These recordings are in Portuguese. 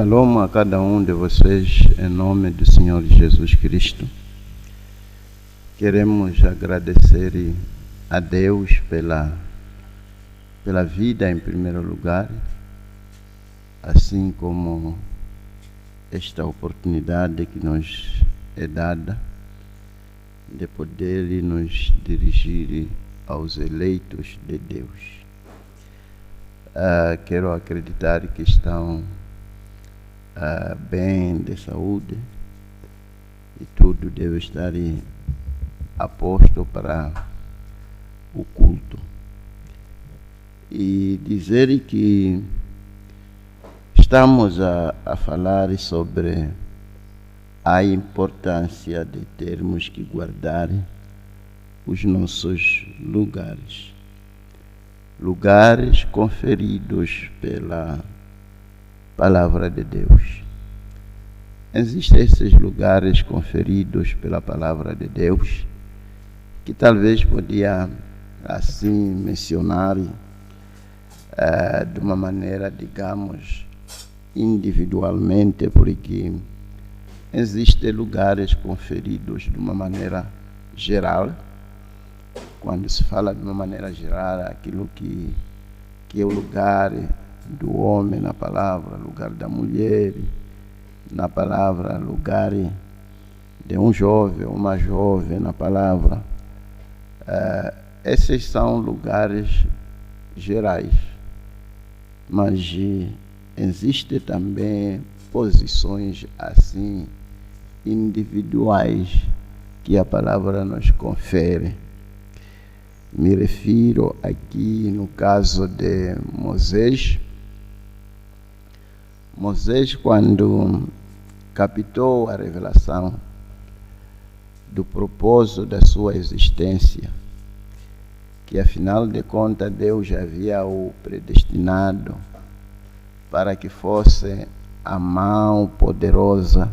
Shalom a cada um de vocês, em nome do Senhor Jesus Cristo. Queremos agradecer a Deus pela vida em primeiro lugar, assim como esta oportunidade que nos é dada de poder nos dirigir aos eleitos de Deus. Quero acreditar que estão bem de saúde e tudo deve estar aposto para o culto. E dizer que estamos a falar sobre a importância de termos que guardar os nossos lugares conferidos pela Palavra de Deus. Existem esses lugares conferidos pela Palavra de Deus que talvez podia assim mencionar de uma maneira, digamos, individualmente, porque existem lugares conferidos de uma maneira geral. Quando se fala de uma maneira geral, aquilo que é o lugar do homem na palavra, lugar da mulher na palavra, lugar de um jovem, uma jovem na palavra. Esses são lugares gerais, mas existem também posições assim individuais que a palavra nos confere. Me refiro aqui no caso de Moisés. Moisés, quando captou a revelação do propósito da sua existência, que afinal de contas Deus já havia o predestinado para que fosse a mão poderosa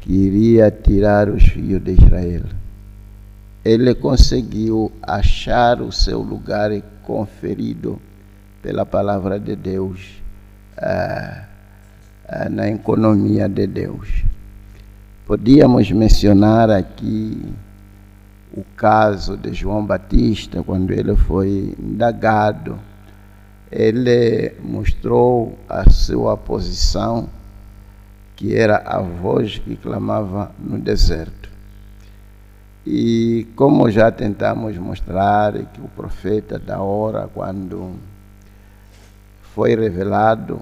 que iria tirar os filhos de Israel. Ele conseguiu achar o seu lugar conferido pela palavra de Deus, na economia de Deus. Podíamos mencionar aqui o caso de João Batista, quando ele foi indagado. Ele mostrou a sua posição, que era a voz que clamava no deserto. E como já tentamos mostrar, que o profeta da hora, quando foi revelado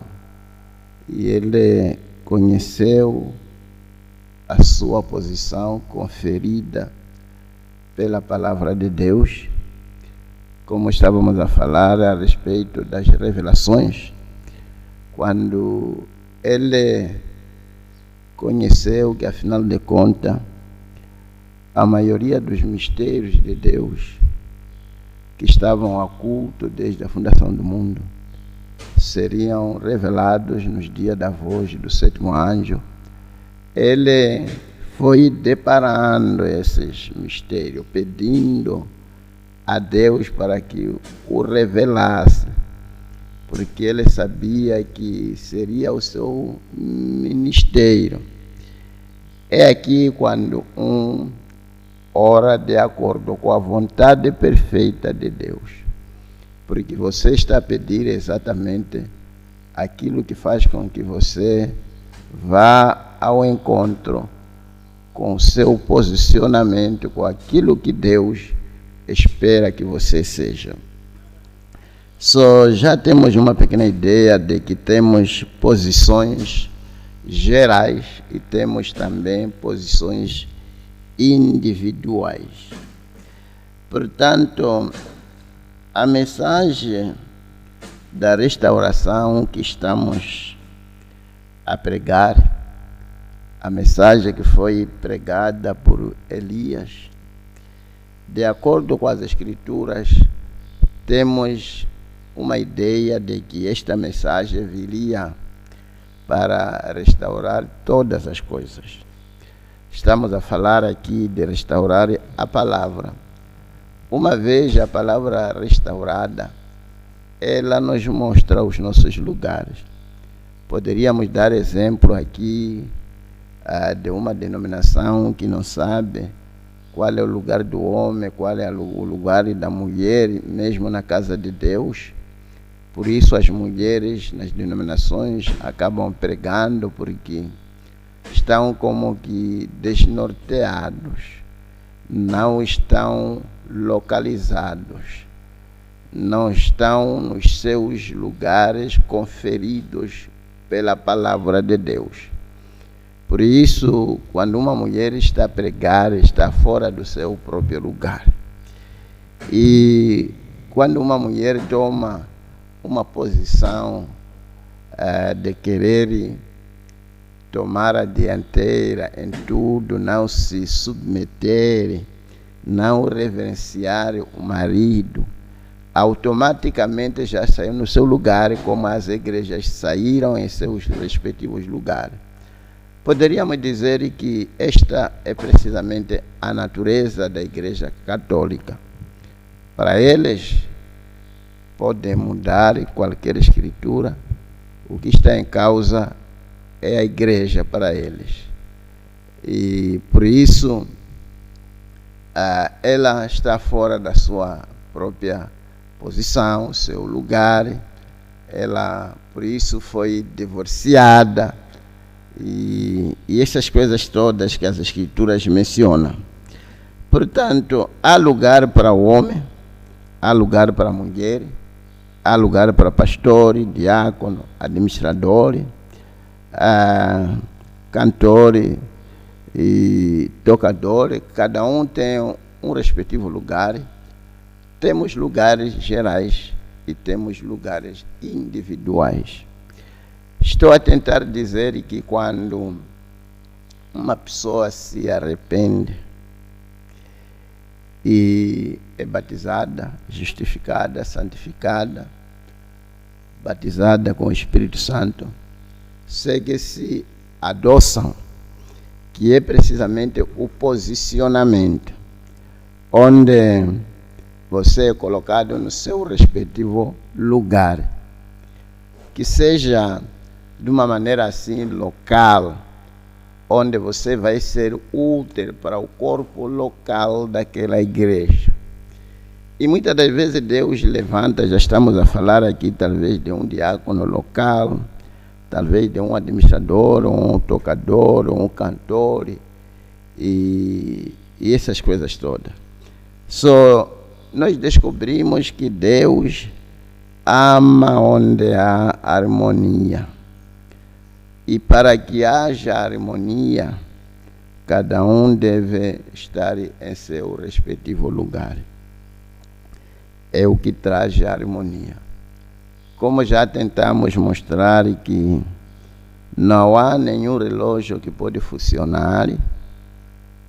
e ele conheceu a sua posição conferida pela palavra de Deus, como estávamos a falar a respeito das revelações, quando ele conheceu que, afinal de contas, a maioria dos mistérios de Deus que estavam ocultos desde a fundação do mundo seriam revelados nos dias da voz do sétimo anjo. Ele foi deparando esses mistérios, pedindo a Deus para que o revelasse, porque ele sabia que seria o seu ministério. É aqui quando ora de acordo com a vontade perfeita de Deus, porque você está a pedir exatamente aquilo que faz com que você vá ao encontro com o seu posicionamento, com aquilo que Deus espera que você seja. Já temos uma pequena ideia de que temos posições gerais e temos também posições individuais. Portanto, a mensagem da restauração que estamos a pregar, a mensagem que foi pregada por Elias, de acordo com as Escrituras, temos uma ideia de que esta mensagem viria para restaurar todas as coisas. Estamos a falar aqui de restaurar a palavra. Uma vez a palavra restaurada, ela nos mostra os nossos lugares. Poderíamos dar exemplo aqui de uma denominação que não sabe qual é o lugar do homem, qual é o lugar da mulher, mesmo na casa de Deus. Por isso as mulheres nas denominações acabam pregando, porque estão como que desnorteados, não estão localizados, não estão nos seus lugares conferidos pela palavra de Deus. Por isso, quando uma mulher está a pregar, está fora do seu próprio lugar. E quando uma mulher toma uma posição de querer tomar a dianteira em tudo, não se submeter, não reverenciar o marido, automaticamente já saiu no seu lugar, como as igrejas saíram em seus respectivos lugares. Poderíamos dizer que esta é precisamente a natureza da Igreja Católica. Para eles, podem mudar qualquer escritura, o que está em causa é a Igreja para eles. E por isso, ela está fora da sua própria posição, seu lugar. Ela, por isso, foi divorciada. E essas coisas todas que as escrituras mencionam. Portanto, há lugar para o homem, há lugar para a mulher, há lugar para pastor, diácono, administrador, cantor e tocador. Cada um tem um respectivo lugar. Temos lugares gerais e temos lugares individuais. Estou a tentar dizer que quando uma pessoa se arrepende e é batizada, justificada, santificada, batizada com o Espírito Santo, segue-se adoção, que é precisamente o posicionamento, onde você é colocado no seu respectivo lugar, que seja de uma maneira assim local, onde você vai ser útil para o corpo local daquela igreja. E muitas das vezes Deus levanta, já estamos a falar aqui talvez de um diácono local, talvez de um administrador, ou um tocador, ou um cantor, e essas coisas todas. Nós descobrimos que Deus ama onde há harmonia. E para que haja harmonia, cada um deve estar em seu respectivo lugar. É o que traz a harmonia. Como já tentamos mostrar que não há nenhum relógio que pode funcionar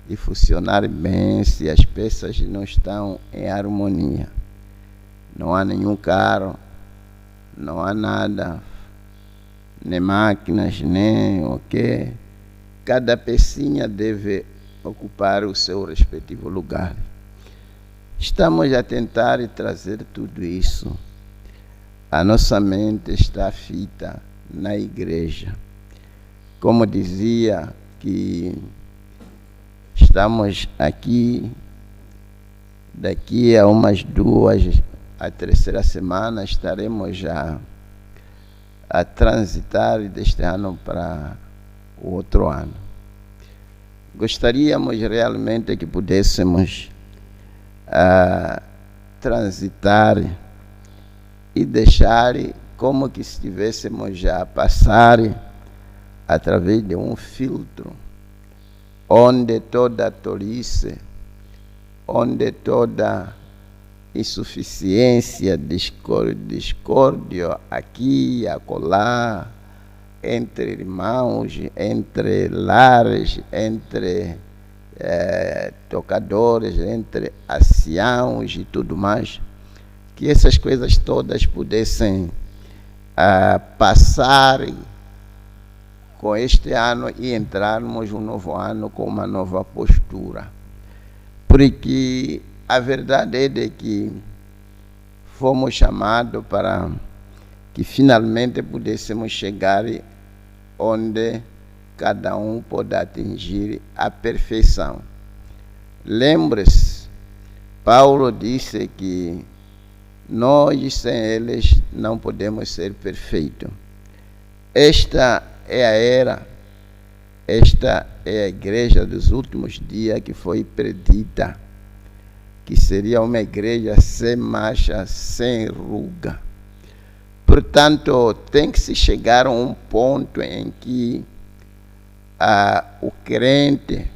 e funcionar bem se as peças não estão em harmonia. Não há nenhum carro, não há nada, nem máquinas, nem o quê. Cada pecinha deve ocupar o seu respectivo lugar. Estamos a tentar trazer tudo isso. A nossa mente está fita na igreja. Como dizia, que estamos aqui, daqui a umas 2, a terceira semana, estaremos já a transitar deste ano para o outro ano. Gostaríamos realmente que pudéssemos transitar e deixar como que estivéssemos já a passar através de um filtro, onde toda tolice, onde toda insuficiência, discórdia aqui e acolá, entre irmãos, entre lares, entre tocadores, entre anciãos e tudo mais, que essas coisas todas pudessem passar com este ano e entrarmos no novo ano com uma nova postura. Porque a verdade é de que fomos chamados para que finalmente pudéssemos chegar onde cada um pode atingir a perfeição. Lembre-se, Paulo disse que nós sem eles não podemos ser perfeitos. Esta é a era, esta é a igreja dos últimos dias que foi predita, que seria uma igreja sem mancha, sem ruga. Portanto, tem que se chegar a um ponto em que o crente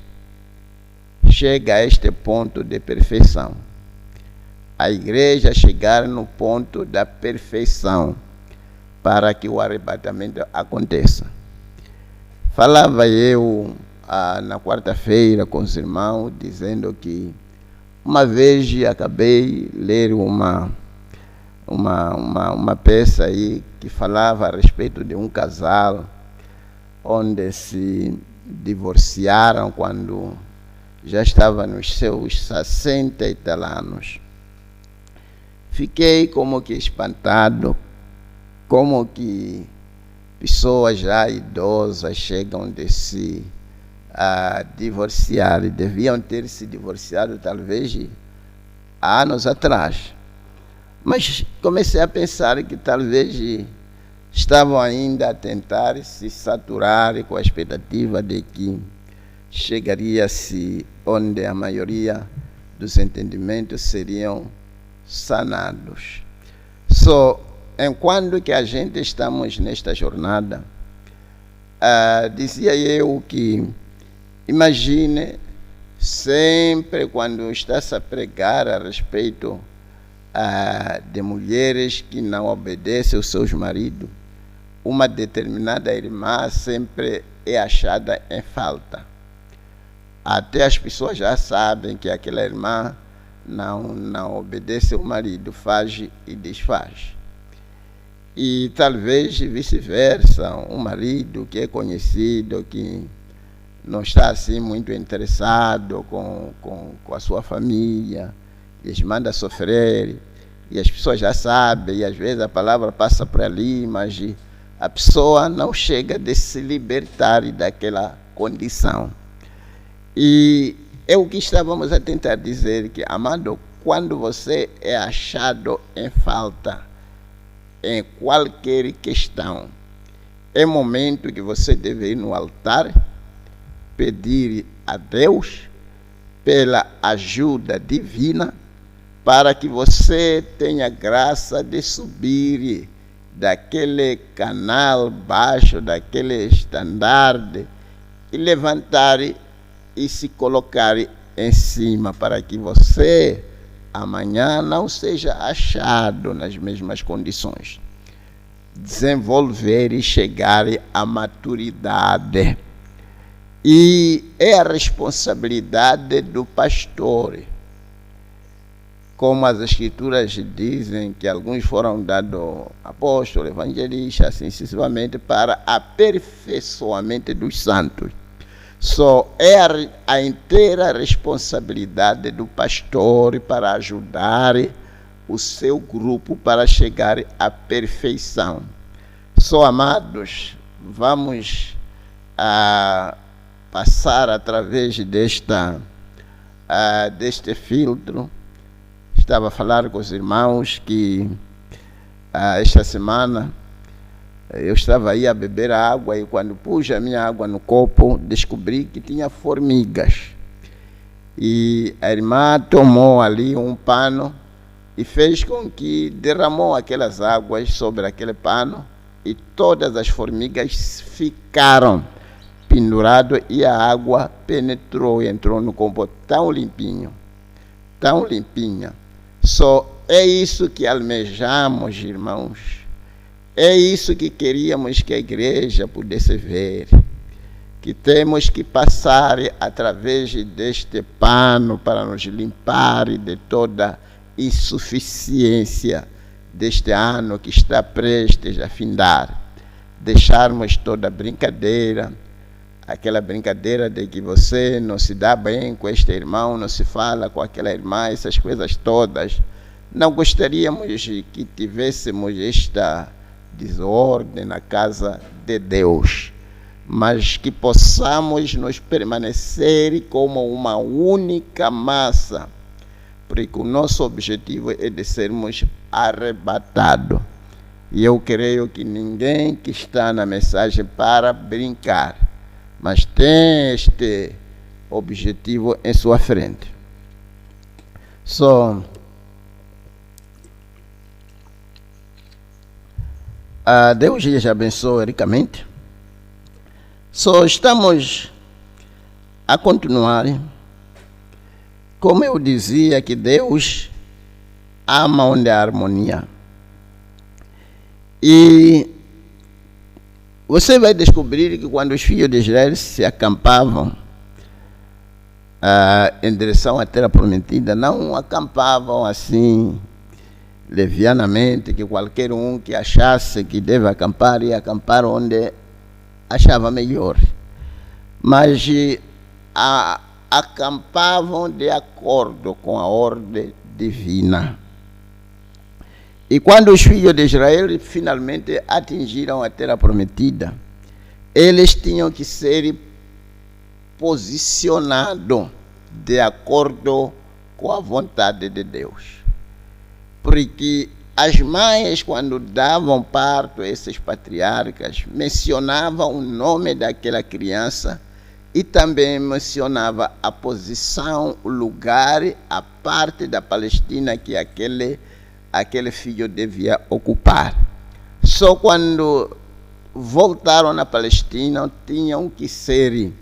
chega a este ponto de perfeição. A igreja chegar no ponto da perfeição para que o arrebatamento aconteça. Falava eu na quarta-feira com os irmãos, dizendo que uma vez acabei de ler uma peça aí que falava a respeito de um casal onde se divorciaram quando já estava nos seus 60 e tal anos. Fiquei como que espantado, como que pessoas já idosas chegam de se divorciar, e deviam ter se divorciado talvez há anos atrás. Mas comecei a pensar que talvez estavam ainda a tentar se saturar com a expectativa de que chegaria-se onde a maioria dos entendimentos seriam sanados. Enquanto que a gente estamos nesta jornada, dizia eu que imagine sempre quando está-se a pregar a respeito de mulheres que não obedecem aos seus maridos, uma determinada irmã sempre é achada em falta. Até as pessoas já sabem que aquela irmã não obedece ao marido, faz e desfaz. E talvez vice-versa, um marido que é conhecido, que não está assim muito interessado com a sua família, lhes manda sofrer, e as pessoas já sabem, e às vezes a palavra passa por ali, mas a pessoa não chega de se libertar daquela condição. E é o que estávamos a tentar dizer, que, amado, quando você é achado em falta, em qualquer questão, é momento que você deve ir no altar, pedir a Deus pela ajuda divina, para que você tenha graça de subir daquele canal baixo, daquele estandarte, e levantar e se colocar em cima, para que você amanhã não seja achado nas mesmas condições. Desenvolver e chegar à maturidade. E é a responsabilidade do pastor. Como as escrituras dizem que alguns foram dados apóstolos, evangelistas, assim sucessivamente, para aperfeiçoamento dos santos. Só é a inteira responsabilidade do pastor para ajudar o seu grupo para chegar à perfeição. Amados, vamos passar através deste filtro. Estava a falar com os irmãos que esta semana eu estava aí a beber água, e quando pus a minha água no copo, descobri que tinha formigas. E a irmã tomou ali um pano e fez com que derramou aquelas águas sobre aquele pano, e todas as formigas ficaram penduradas, e a água penetrou e entrou no copo tão limpinho, tão limpinha. É isso que almejamos, irmãos. É isso que queríamos que a igreja pudesse ver, que temos que passar através deste pano para nos limpar de toda insuficiência deste ano que está prestes a findar. Deixarmos toda brincadeira, aquela brincadeira de que você não se dá bem com este irmão, não se fala com aquela irmã, essas coisas todas. Não gostaríamos que tivéssemos esta desordem na casa de Deus. mas que possamos nos permanecer como uma única massa, porque o nosso objetivo é de sermos arrebatados. E eu creio que ninguém que está na mensagem para brincar, mas tem este objetivo em sua frente. Deus lhes abençoe ricamente. Estamos a continuar. Como eu dizia, que Deus ama onde há harmonia. E você vai descobrir que quando os filhos de Israel se acampavam em direção à terra prometida, não acampavam assim levianamente, que qualquer um que achasse que deve acampar ia acampar onde achava melhor, mas acampavam de acordo com a ordem divina. E quando os filhos de Israel finalmente atingiram a terra prometida, eles tinham que ser posicionados de acordo com a vontade de Deus. Porque as mães, quando davam parto a esses patriarcas, mencionavam o nome daquela criança e também mencionava a posição, o lugar, a parte da Palestina que aquele filho devia ocupar. Só quando voltaram na Palestina, tinham que ser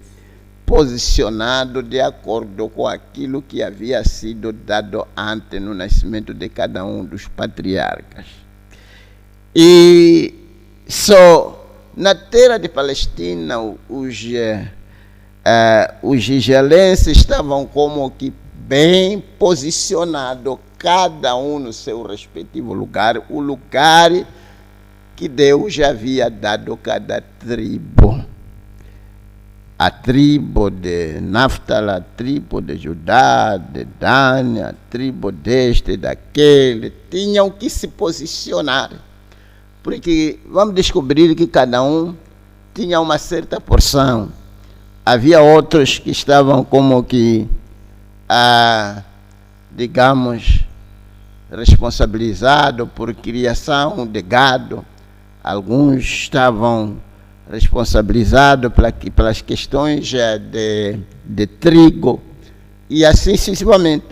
posicionados de acordo com aquilo que havia sido dado antes no nascimento de cada um dos patriarcas. E só na terra de Palestina, os israelenses estavam como que bem posicionados, cada um no seu respectivo lugar, o lugar que Deus já havia dado a cada tribo. A tribo de Naftali, a tribo de Judá, de Dan, a tribo deste e daquele, tinham que se posicionar, porque vamos descobrir que cada um tinha uma certa porção. Havia outros que estavam como que, digamos, responsabilizados por criação de gado. Alguns estavam responsabilizados pelas questões de trigo, e assim sucessivamente.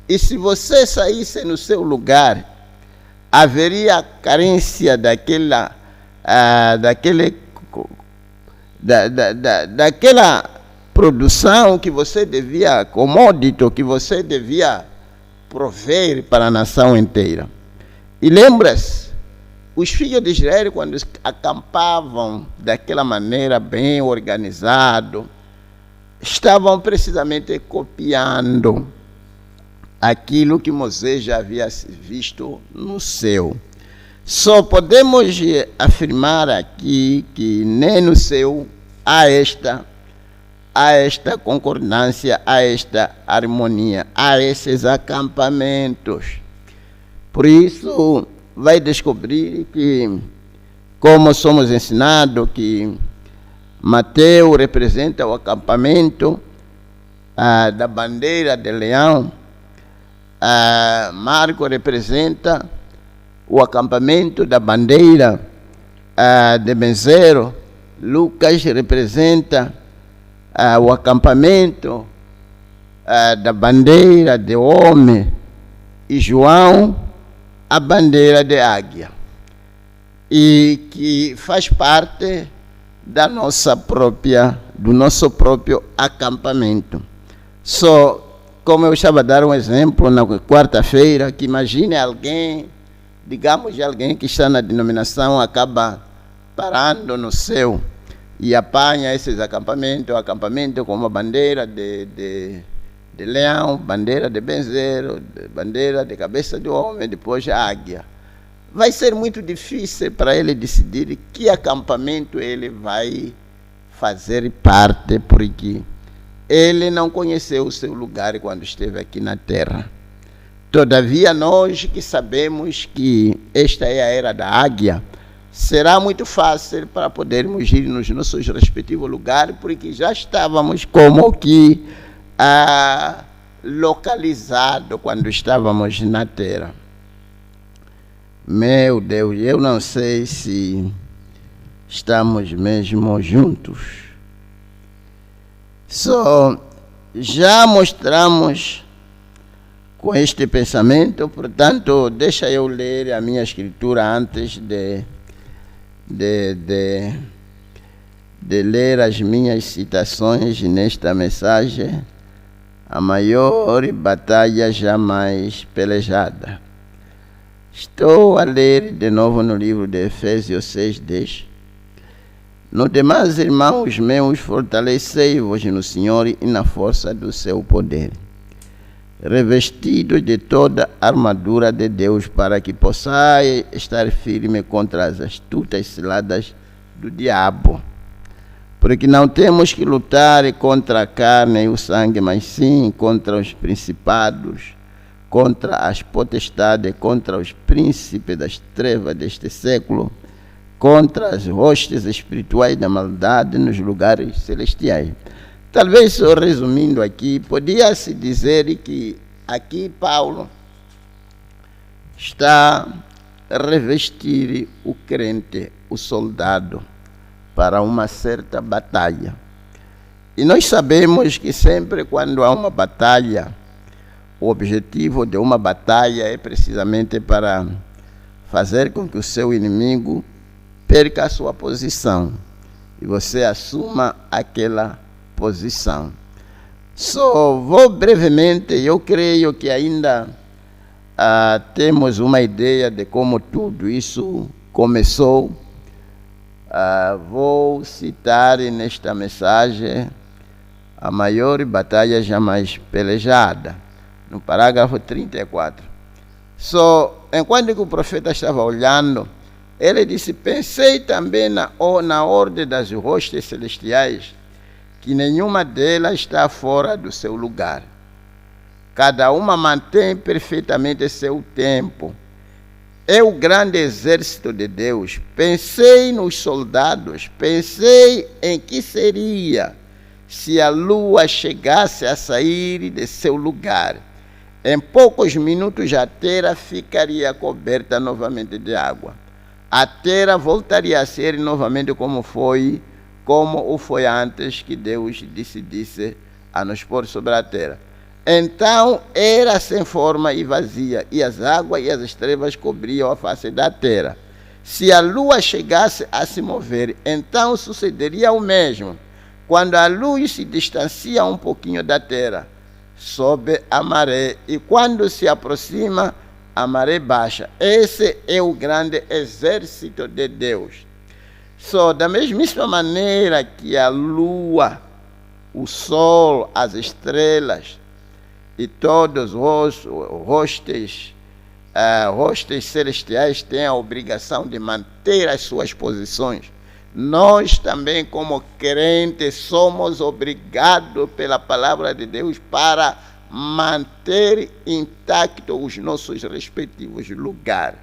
E se você saísse no seu lugar, haveria carência daquela produção que você devia, commodity, que você devia prover para a nação inteira. E lembra-se, os filhos de Israel, quando acampavam daquela maneira bem organizado, estavam precisamente copiando aquilo que Moisés já havia visto no céu. Só podemos afirmar aqui que nem no céu há esta concordância, há esta harmonia, há esses acampamentos. Por isso, vai descobrir que, como somos ensinados, que Mateus representa o acampamento da bandeira de leão, Marcos representa o acampamento da bandeira de bezerro, Lucas representa o acampamento da bandeira de homem, e João a bandeira de águia, e que faz parte do nosso próprio acampamento. Como eu estava a dar um exemplo na quarta-feira, que imagine alguém, digamos, alguém que está na denominação, acaba parando no céu e apanha esses acampamentos, com uma bandeira de leão, bandeira de bezerro, bandeira de cabeça de homem, depois a águia. Vai ser muito difícil para ele decidir que acampamento ele vai fazer parte, porque ele não conheceu o seu lugar quando esteve aqui na terra. Todavia, nós que sabemos que esta é a era da águia, será muito fácil para podermos ir nos nossos respectivos lugares, porque já estávamos como que localizados quando estávamos na terra. Meu Deus, eu não sei se estamos mesmo juntos. Já mostramos com este pensamento, portanto, deixa eu ler a minha escritura antes de ler as minhas citações nesta mensagem. A maior batalha jamais pelejada. Estou a ler de novo no livro de Efésios 6:10. No demais, irmãos meus, fortalecei-vos no Senhor e na força do seu poder, revestidos de toda a armadura de Deus, para que possais estar firme contra as astutas ciladas do diabo. Porque não temos que lutar contra a carne e o sangue, mas sim contra os principados, contra as potestades, contra os príncipes das trevas deste século, contra as hostes espirituais da maldade nos lugares celestiais. Talvez, só resumindo aqui, podia-se dizer que aqui Paulo está a revestir o crente, o soldado, para uma certa batalha. E nós sabemos que sempre quando há uma batalha, o objetivo de uma batalha é precisamente para fazer com que o seu inimigo perca a sua posição e você assuma aquela posição. Só vou brevemente, eu creio que ainda temos uma ideia de como tudo isso começou. Vou citar nesta mensagem a maior batalha jamais pelejada, no parágrafo 34. Enquanto que o profeta estava olhando, ele disse: pensei também na ordem das hostes celestiais, que nenhuma delas está fora do seu lugar. Cada uma mantém perfeitamente seu tempo. É o grande exército de Deus. Pensei nos soldados, pensei em que seria se a lua chegasse a sair de seu lugar. Em poucos minutos a terra ficaria coberta novamente de água. A terra voltaria a ser novamente como o foi antes que Deus decidisse a nos pôr sobre a terra. Então era sem forma e vazia, e as águas e as trevas cobriam a face da terra. Se a lua chegasse a se mover, então sucederia o mesmo. Quando a luz se distancia um pouquinho da terra, sobe a maré, e quando se aproxima, a maré baixa. Esse é o grande exército de Deus. Da mesmíssima maneira que a lua, o sol, as estrelas e todos os hostes celestiais têm a obrigação de manter as suas posições, nós também, como crentes, somos obrigados pela palavra de Deus para manter intactos os nossos respectivos lugares.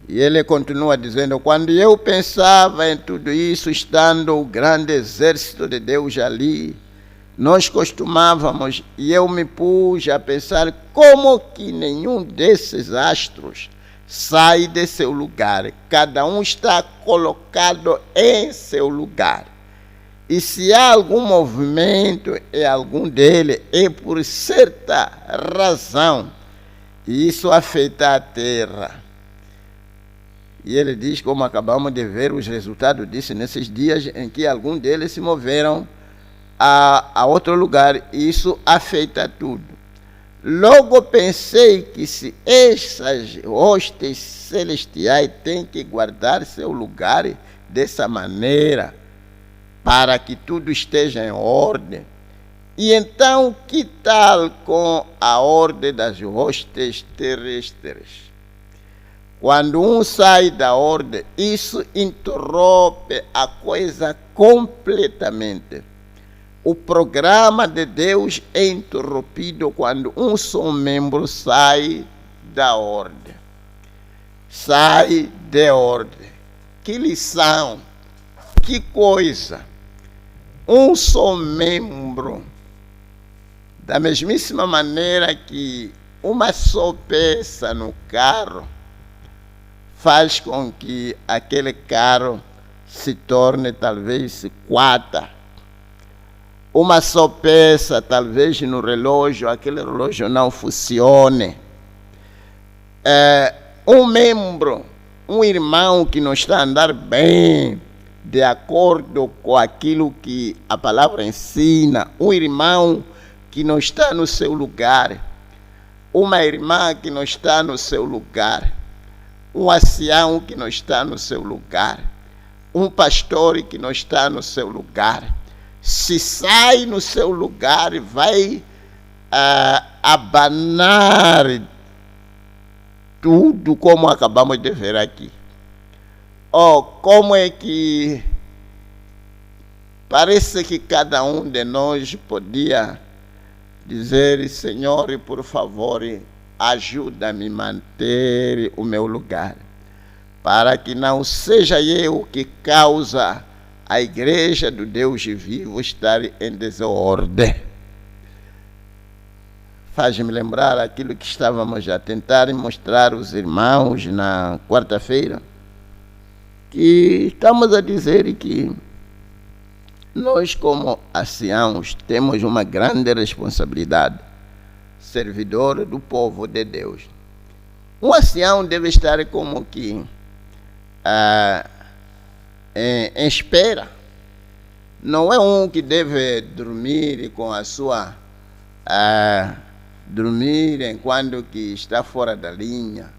E ele continua dizendo: quando eu pensava em tudo isso, estando o grande exército de Deus ali, nós costumávamos, e eu me pus a pensar como que nenhum desses astros sai de seu lugar. Cada um está colocado em seu lugar. E se há algum movimento em algum deles, é por certa razão. E isso afeta a terra. E ele diz, como acabamos de ver os resultados disso nesses dias em que algum deles se moveram a outro lugar. E isso afeta tudo. Logo pensei que se essas hostes celestiais têm que guardar seu lugar dessa maneira, para que tudo esteja em ordem, e então que tal com a ordem das hostes terrestres? Quando um sai da ordem, isso interrompe a coisa completamente. O programa de Deus é interrompido quando um só membro sai da ordem. sai de ordem. Que lição, que coisa. Um só membro, da mesmíssima maneira que uma só peça no carro faz com que aquele carro se torne talvez 4. Uma só peça, talvez no relógio, aquele relógio não funcione. Um membro, um irmão que não está a andar bem, de acordo com aquilo que a palavra ensina, um irmão que não está no seu lugar, uma irmã que não está no seu lugar, um ancião que não está no seu lugar, um pastor que não está no seu lugar. Se sai no seu lugar, vai abanar tudo como acabamos de ver aqui. Como é que parece que cada um de nós podia dizer: Senhor, por favor, ajuda-me a manter o meu lugar, para que não seja eu que causa a igreja do Deus vivo estar em desordem. Faz-me lembrar aquilo que estávamos a tentar mostrar aos irmãos na quarta-feira, que estamos a dizer que nós, como anciãos, temos uma grande responsabilidade, servidor do povo de Deus. Um ancião deve estar como que em espera. Não é um que deve dormir com a sua dormir enquanto que está fora da linha.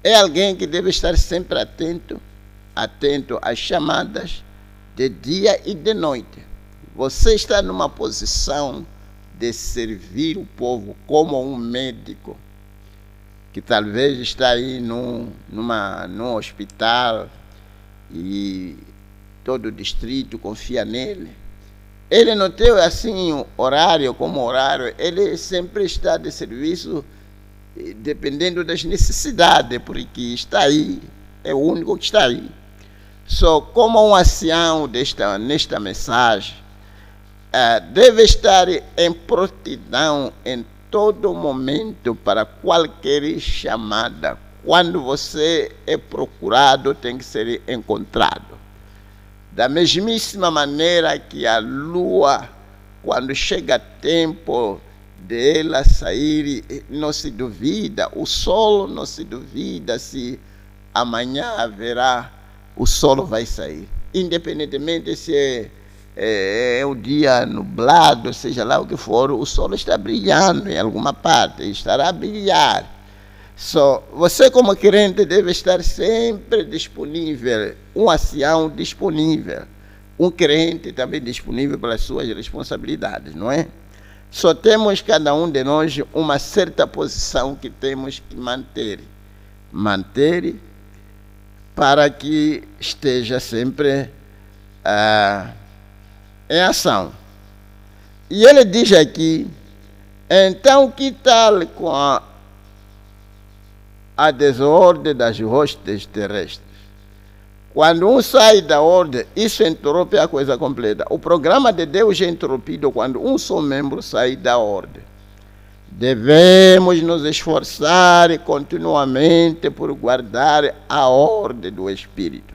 É alguém que deve estar sempre atento às chamadas de dia e de noite. Você está numa posição de servir o povo como um médico que talvez está aí num hospital e todo o distrito confia nele. Ele não tem assim horário como horário, ele sempre está de serviço dependendo das necessidades, porque está aí, é o único que está aí. Só como um ancião nesta mensagem, deve estar em prontidão em todo momento para qualquer chamada. Quando você é procurado, tem que ser encontrado. Da mesmíssima maneira que a lua, quando chega tempo dela sair, não se duvida, o sol não se duvida se amanhã haverá, o sol vai sair. Independentemente se é o dia nublado, seja lá o que for, o sol está brilhando em alguma parte, estará a brilhar. Você como crente deve estar sempre disponível, um ancião disponível, um crente também disponível para as suas responsabilidades, não é? Só temos cada um de nós uma certa posição que temos que manter para que esteja sempre em ação. E ele diz aqui, então que tal com a desordem das hostes terrestres? Quando um sai da ordem, isso interrompe a coisa completa. O programa de Deus é interrompido quando um só membro sai da ordem. Devemos nos esforçar continuamente por guardar a ordem do Espírito.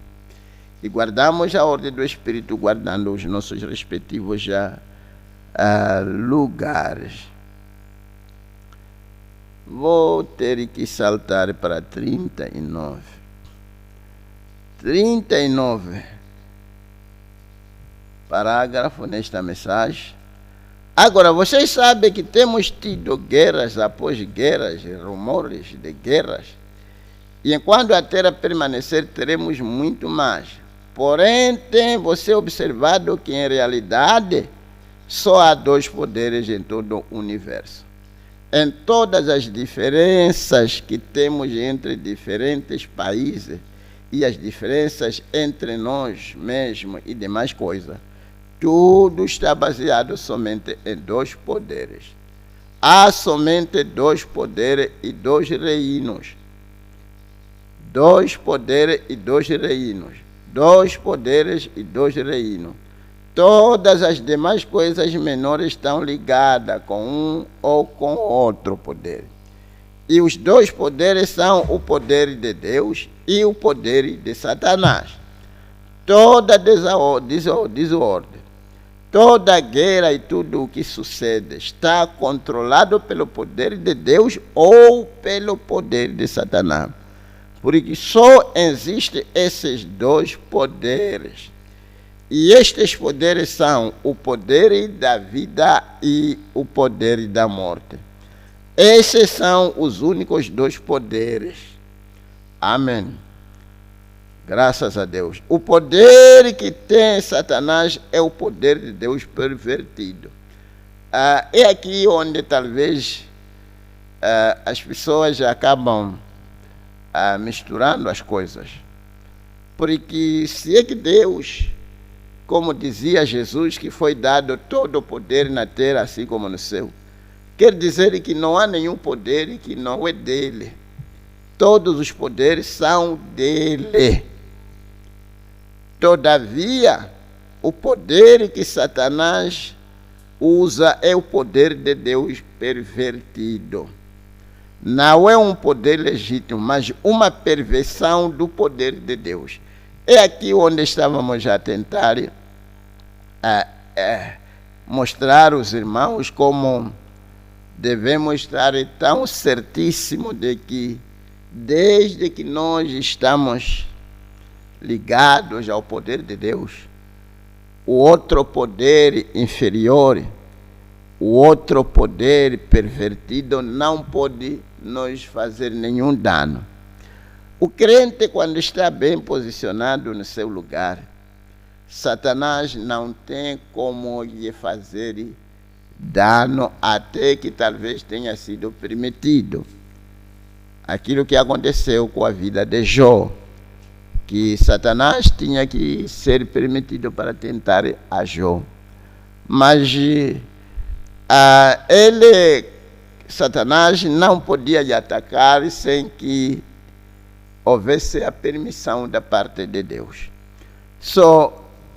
E guardamos a ordem do Espírito guardando os nossos respectivos lugares. Vou ter que saltar para 39. 39. Parágrafo nesta mensagem. Agora, vocês sabem que temos tido guerras após guerras, rumores de guerras. E enquanto a terra permanecer, teremos muito mais. Porém, tem você observado que, em realidade, só há 2 poderes em todo o universo. Em todas as diferenças que temos entre diferentes países e as diferenças entre nós mesmos e demais coisas, tudo está baseado somente em 2 poderes. Há somente 2 poderes e 2 reinos. dois poderes e dois reinos. Dois poderes e dois reinos. Todas as demais coisas menores estão ligadas com um ou com outro poder. E os dois poderes são o poder de Deus e o poder de Satanás. Toda desordem, toda guerra e tudo o que sucede está controlado pelo poder de Deus ou pelo poder de Satanás. Porque só existem esses dois poderes. E estes poderes são o poder da vida e o poder da morte. Esses são os únicos dois poderes. Amém. Graças a Deus. O poder que tem Satanás é o poder de Deus pervertido. É aqui onde talvez as pessoas acabam misturando as coisas. Porque se é que Deus, como dizia Jesus, que foi dado todo o poder na terra, assim como no céu, quer dizer que não há nenhum poder que não é dele. Todos os poderes são dele. Todavia, o poder que Satanás usa é o poder de Deus pervertido. Não é um poder legítimo, mas uma perversão do poder de Deus. É aqui onde estávamos a tentar mostrar aos irmãos como devemos estar tão certíssimos de que, desde que nós estamos ligados ao poder de Deus, o outro poder inferior, o outro poder pervertido não pode nos fazer nenhum dano. O crente, quando está bem posicionado no seu lugar, Satanás não tem como lhe fazer dano, até que talvez tenha sido permitido. Aquilo que aconteceu com a vida de Jó, que Satanás tinha que ser permitido para tentar a Jó. Mas Satanás não podia lhe atacar sem que houvesse a permissão da parte de Deus.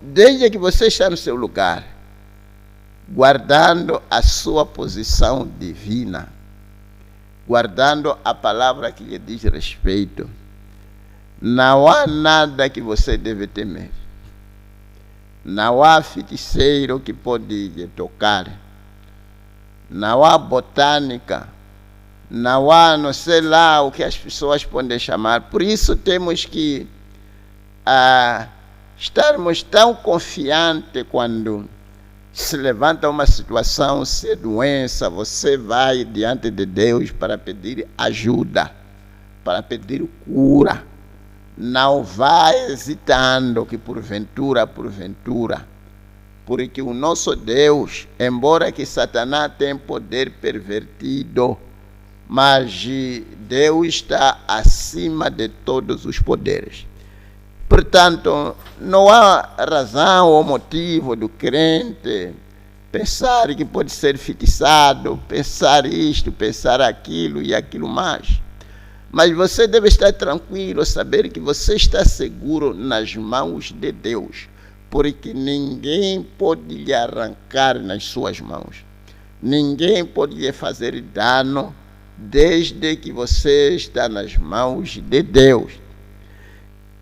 Desde que você está no seu lugar, guardando a sua posição divina, guardando a palavra que lhe diz respeito, não há nada que você deve temer. Não há feiticeiro que pode lhe tocar. Não há botânica. Não há, não sei lá, o que as pessoas podem chamar. Por isso temos que estarmos tão confiantes quando se levanta uma situação, se é doença, você vai diante de Deus para pedir ajuda, para pedir cura. Não vai hesitando que porventura, porque o nosso Deus, embora que Satanás tenha poder pervertido, mas Deus está acima de todos os poderes. Portanto, não há razão ou motivo do crente pensar que pode ser feitiçado, pensar isto, pensar aquilo e aquilo mais. Mas você deve estar tranquilo, saber que você está seguro nas mãos de Deus, porque ninguém pode lhe arrancar nas suas mãos. Ninguém pode lhe fazer dano, desde que você está nas mãos de Deus.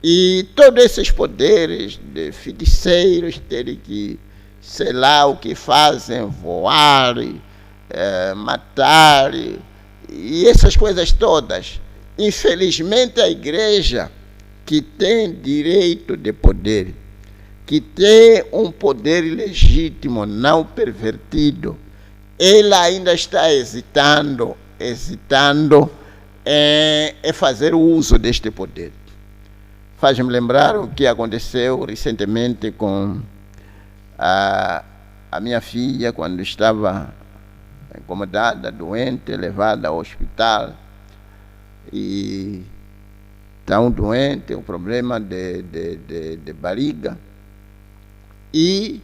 E todos esses poderes de feiticeiros terem que, sei lá o que fazem, voar, matar, e essas coisas todas. Infelizmente, a igreja, que tem direito de poder, que tem um poder legítimo, não pervertido, ela ainda está hesitando em fazer uso deste poder. Faz-me lembrar o que aconteceu recentemente com a minha filha, quando estava incomodada, doente, levada ao hospital. E tão doente, um problema de barriga. E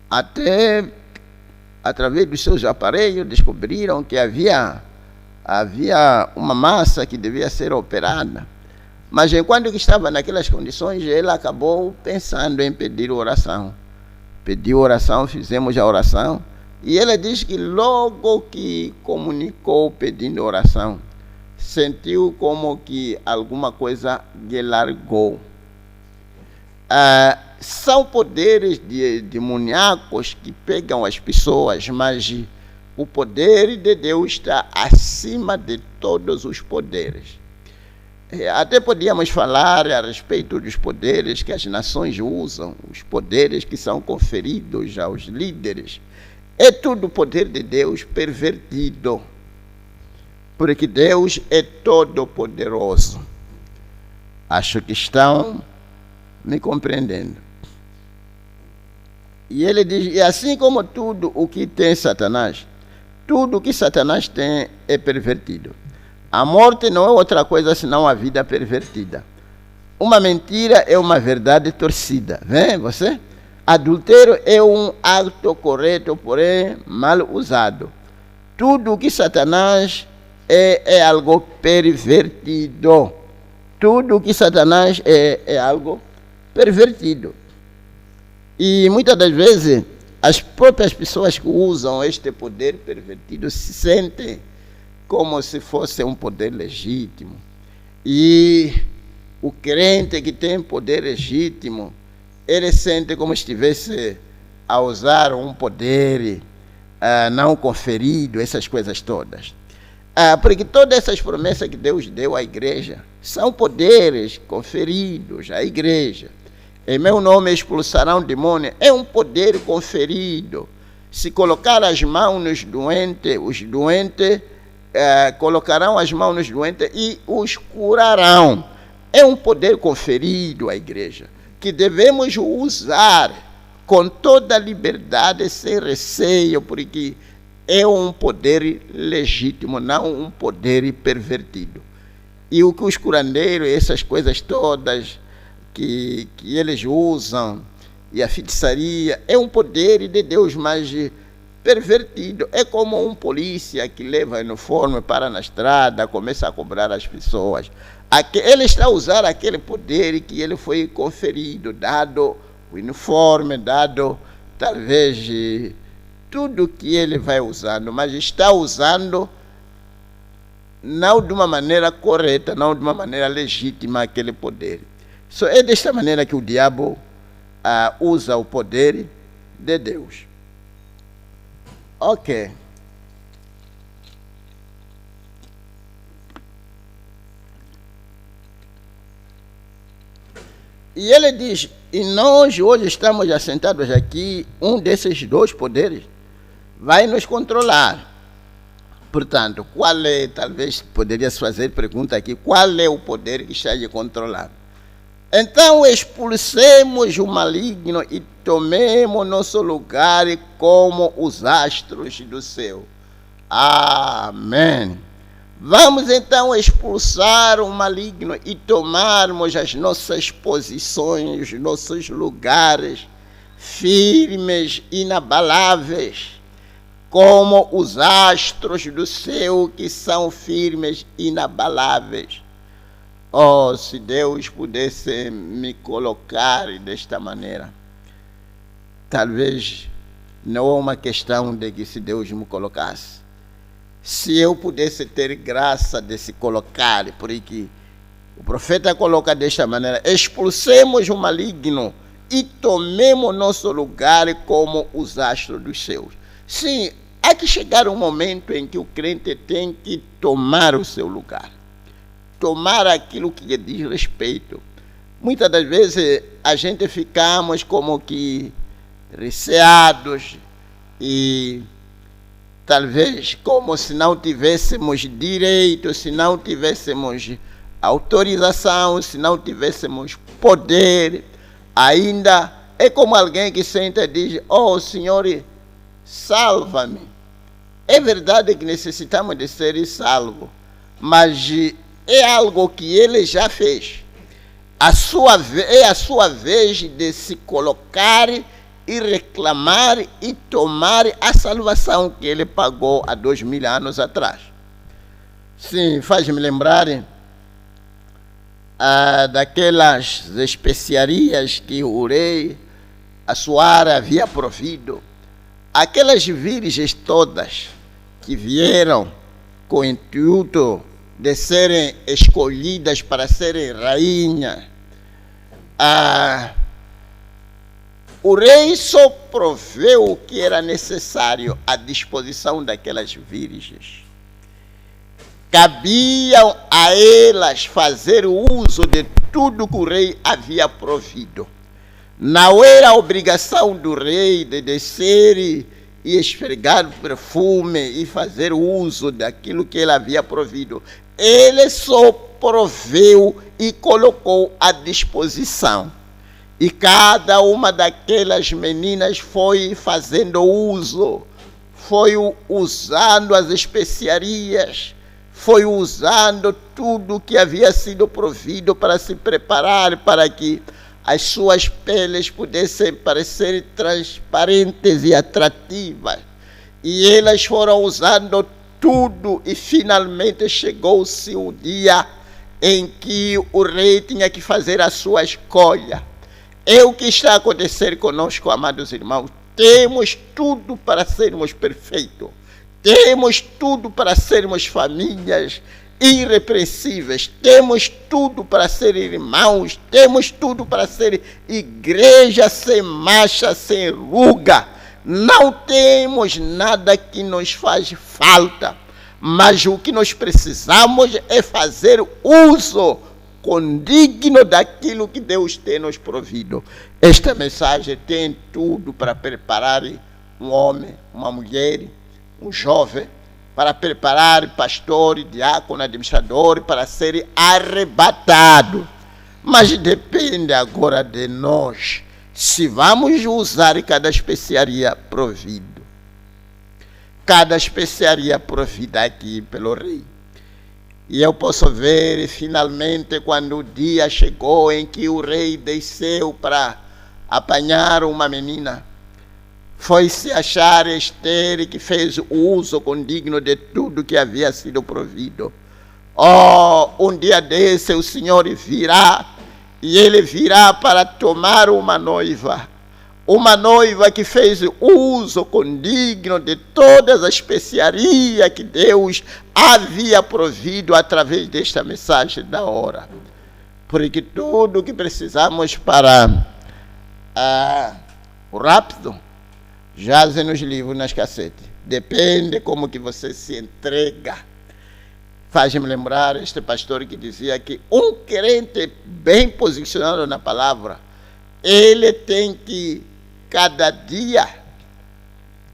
até através dos seus aparelhos descobriram que havia uma massa que devia ser operada. Mas enquanto que estava naquelas condições, ele acabou pensando em pedir oração. Pediu oração, fizemos a oração. E ele diz que logo que comunicou pedindo oração, sentiu como que alguma coisa lhe largou. São poderes demoníacos que pegam as pessoas, mas o poder de Deus está acima de todos os poderes. Até podíamos falar a respeito dos poderes que as nações usam, os poderes que são conferidos aos líderes. É tudo poder de Deus pervertido, porque Deus é todo poderoso. Acho que estão me compreendendo. E ele diz, e assim como tudo o que tem Satanás, tudo o que Satanás tem é pervertido. A morte não é outra coisa senão a vida pervertida. Uma mentira é uma verdade torcida. Vê você? Adultério é um ato correto, porém mal usado. Tudo o que Satanás é algo pervertido. Tudo o que Satanás é algo pervertido. E muitas das vezes as próprias pessoas que usam este poder pervertido se sentem como se fosse um poder legítimo. E o crente que tem poder legítimo, ele sente como se estivesse a usar um poder não conferido, essas coisas todas. Porque todas essas promessas que Deus deu à igreja são poderes conferidos à igreja. Em meu nome expulsarão demônio, é um poder conferido. Se colocar as mãos nos doentes, os doentes colocarão as mãos nos doentes e os curarão. É um poder conferido à igreja, que devemos usar com toda liberdade, sem receio, porque é um poder legítimo, não um poder pervertido. E o que os curandeiros, essas coisas todas que eles usam, e a feitiçaria, é um poder de Deus, mas pervertido. É como um polícia que leva uniforme para na estrada, começa a cobrar as pessoas. Ele está a usar aquele poder que ele foi conferido, dado o uniforme, dado talvez tudo que ele vai usando, mas está usando não de uma maneira correta, não de uma maneira legítima aquele poder. É desta maneira que o diabo usa o poder de Deus. Ok. E ele diz, e nós hoje estamos assentados aqui, um desses dois poderes vai nos controlar. Portanto, qual é, talvez poderia se fazer pergunta aqui, qual é o poder que está a controlar? Então expulsemos o maligno e tomemos nosso lugar como os astros do céu. Amém. Vamos então expulsar o maligno e tomarmos as nossas posições, os nossos lugares firmes, inabaláveis, como os astros do céu que são firmes, inabaláveis. Oh, se Deus pudesse me colocar desta maneira. Talvez não é uma questão de que se Deus me colocasse. Se eu pudesse ter graça de se colocar, porque o profeta coloca desta maneira, expulsemos o maligno e tomemos nosso lugar como os astros dos céus. Sim, há que chegar um momento em que o crente tem que tomar o seu lugar. Tomar aquilo que lhe diz respeito. Muitas das vezes a gente ficamos como que receados e talvez como se não tivéssemos direito, se não tivéssemos autorização, se não tivéssemos poder. Ainda é como alguém que senta e diz, oh Senhor, salva-me. É verdade que necessitamos de ser salvos, mas é algo que ele já fez. É a sua vez de se colocar e reclamar e tomar a salvação que ele pagou há 2000 anos atrás. Sim, faz-me lembrar daquelas especiarias que o rei Assuara havia provido, aquelas virgens todas que vieram com o intuito de serem escolhidas para serem rainha, o rei só proveu o que era necessário à disposição daquelas virgens. Cabiam a elas fazer uso de tudo que o rei havia provido. Não era a obrigação do rei de descer e esfregar perfume e fazer uso daquilo que ele havia provido. Ele só proveu e colocou à disposição. E cada uma daquelas meninas foi fazendo uso, foi usando as especiarias, foi usando tudo que havia sido provido para se preparar para que as suas peles pudessem parecer transparentes e atrativas. E elas foram usando tudo e finalmente chegou-se o dia em que o rei tinha que fazer a sua escolha. É o que está a acontecer conosco, amados irmãos. Temos tudo para sermos perfeitos. Temos tudo para sermos famílias irrepreensíveis. Temos tudo para ser irmãos. Temos tudo para ser igreja sem mancha, sem ruga. Não temos nada que nos faz falta. Mas o que nós precisamos é fazer uso condigno daquilo que Deus tem nos provido. Esta mensagem tem tudo para preparar um homem, uma mulher, um jovem, para preparar pastor, diácono, administrador, para ser arrebatado. Mas depende agora de nós, se vamos usar cada especiaria provida. Cada especiaria provida aqui pelo rei. E eu posso ver, finalmente, quando o dia chegou em que o rei desceu para apanhar uma menina, foi se achar Esther, que fez o uso condigno de tudo que havia sido provido. Um dia desse o Senhor virá, e ele virá para tomar uma noiva que fez uso condigno de todas as especiarias que Deus havia provido através desta mensagem da hora. Porque tudo que precisamos para o rápido jazem nos livros, nas cassetes. Depende como que você se entrega. Faz-me lembrar este pastor que dizia que um crente bem posicionado na palavra, ele tem que cada dia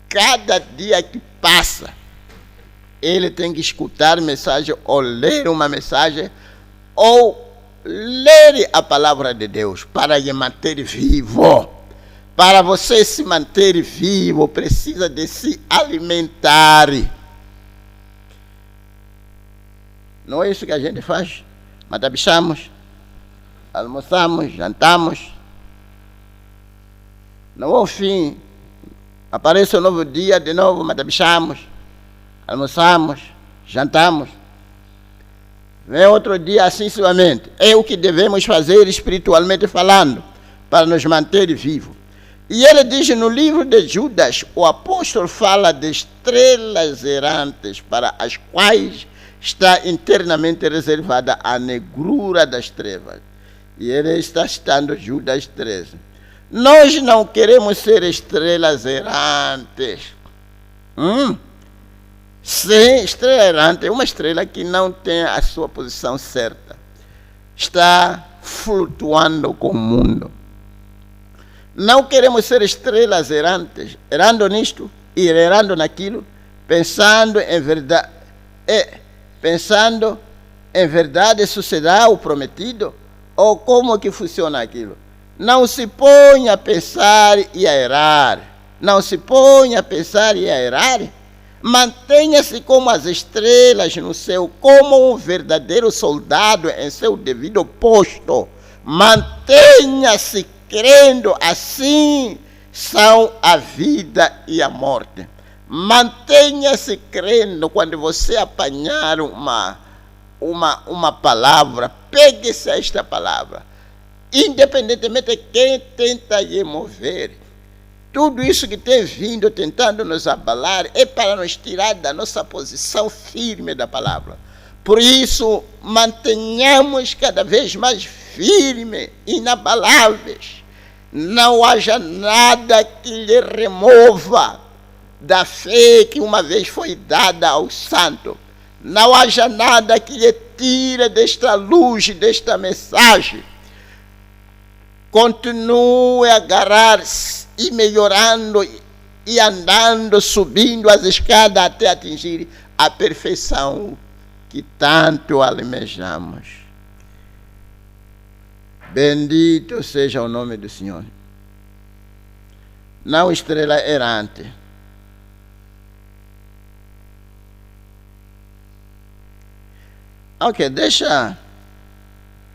que passa, ele tem que escutar mensagem, ou ler uma mensagem, ou ler a palavra de Deus, para lhe manter vivo. Para você se manter vivo, precisa de se alimentar. Não é isso que a gente faz? Matabichamos, almoçamos, jantamos. No ao fim, aparece um novo dia, de novo matabichamos, almoçamos, jantamos. Vem outro dia, assim suavemente. É o que devemos fazer espiritualmente falando, para nos manter vivos. E ele diz no livro de Judas, o apóstolo fala de estrelas errantes, para as quais está internamente reservada a negrura das trevas. E ele está citando Judas 13. Nós não queremos ser estrelas errantes. Sim, estrela errante é uma estrela que não tem a sua posição certa. Está flutuando com o mundo. Não queremos ser estrelas errantes, errando nisto e errando naquilo, pensando em verdade sucederá o prometido, ou como que funciona aquilo. Não se ponha a pensar e a errar. Não se ponha a pensar e a errar. Mantenha-se como as estrelas no céu, como um verdadeiro soldado em seu devido posto. Mantenha-se crendo, assim são a vida e a morte. Mantenha-se crendo. Quando você apanhar uma palavra, apegue-se a esta palavra. Independentemente de quem tenta lhe mover, tudo isso que tem vindo tentando nos abalar é para nos tirar da nossa posição firme da palavra. Por isso, mantenhamos cada vez mais firmes, inabaláveis. Não haja nada que lhe remova da fé que uma vez foi dada ao santo. Não haja nada que lhe tire desta luz, desta mensagem. Continue a agarrar-se e melhorando e andando, subindo as escadas até atingir a perfeição que tanto almejamos. Bendito seja o nome do Senhor. Não estrela errante. Ok, deixa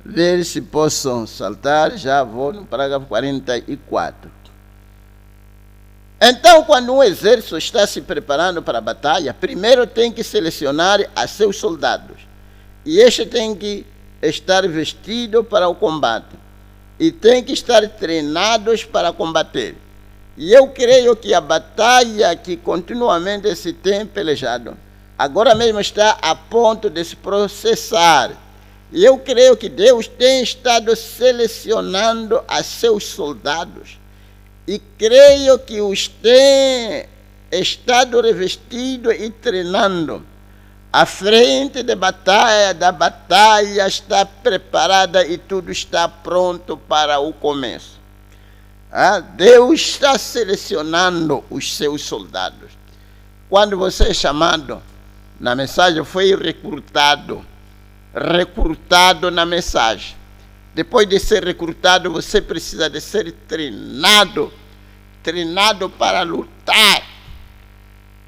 ver se posso saltar. Já vou no parágrafo 44. Então, quando um exército está se preparando para a batalha, primeiro tem que selecionar a seus soldados. E este tem que estar vestido para o combate. E tem que estar treinados para combater. E eu creio que a batalha que continuamente se tem pelejado, agora mesmo está a ponto de se processar. E eu creio que Deus tem estado selecionando a seus soldados. E creio que os tem estado revestido e treinando. A frente da batalha está preparada e tudo está pronto para o começo. Deus está selecionando os seus soldados. Quando você é chamado, na mensagem foi recrutado na mensagem. Depois de ser recrutado, você precisa de ser treinado para lutar,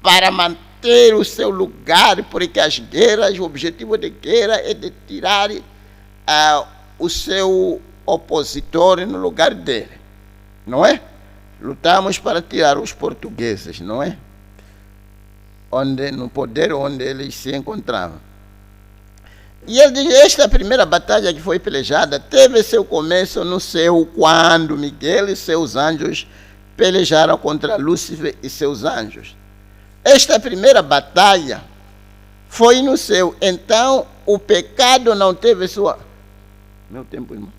para manter o seu lugar, porque as guerras, o objetivo da guerra é de tirar o seu opositor no lugar dele, não é? Lutamos para tirar os portugueses, não é? No poder onde eles se encontravam. E ele diz, esta primeira batalha que foi pelejada teve seu começo no céu, quando Miguel e seus anjos pelejaram contra Lúcifer e seus anjos. Esta primeira batalha foi no céu. Então, o pecado não teve sua... Meu tempo, irmão.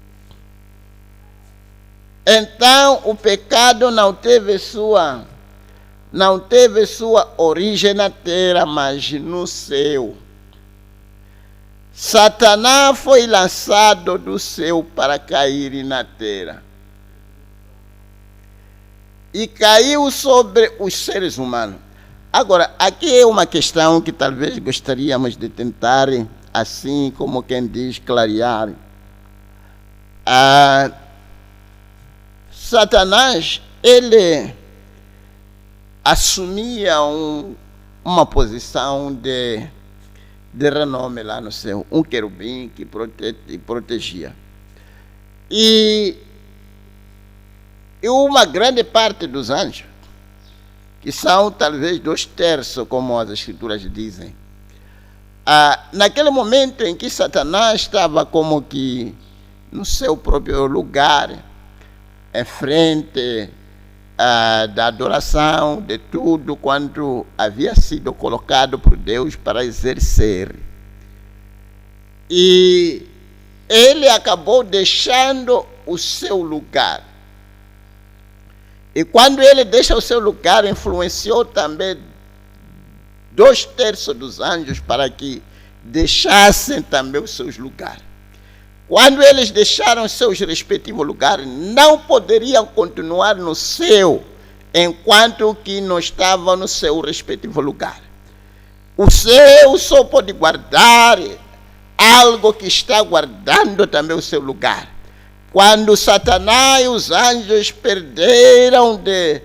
Então, o pecado não teve sua origem na terra, mas no céu. Satanás foi lançado do céu para cair na terra. E caiu sobre os seres humanos. Agora, aqui é uma questão que talvez gostaríamos de tentar, assim como quem diz, clarear. Satanás, ele assumia uma posição de renome lá no céu, um querubim que protegia. E uma grande parte dos anjos, que são talvez 2/3, como as escrituras dizem, naquele momento em que Satanás estava como que no seu próprio lugar, em frente da adoração, de tudo quanto havia sido colocado por Deus para exercer. E ele acabou deixando o seu lugar. E quando ele deixa o seu lugar, influenciou também 2/3 dos anjos para que deixassem também os seus lugares. Quando eles deixaram seus respectivos lugares, não poderiam continuar no céu, enquanto que não estavam no seu respectivo lugar. O céu só pode guardar algo que está guardando também o seu lugar. Quando Satanás e os anjos perderam de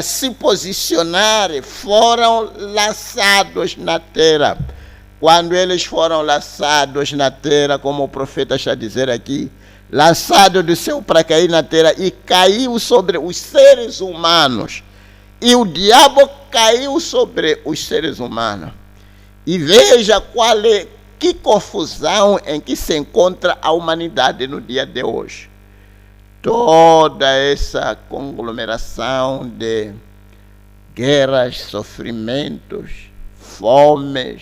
se posicionar, foram lançados na terra. Quando eles foram lançados na terra, como o profeta está a dizer aqui, lançado do céu para cair na terra, e caiu sobre os seres humanos. E o diabo caiu sobre os seres humanos. E veja que confusão em que se encontra a humanidade no dia de hoje. Toda essa conglomeração de guerras, sofrimentos, fomes,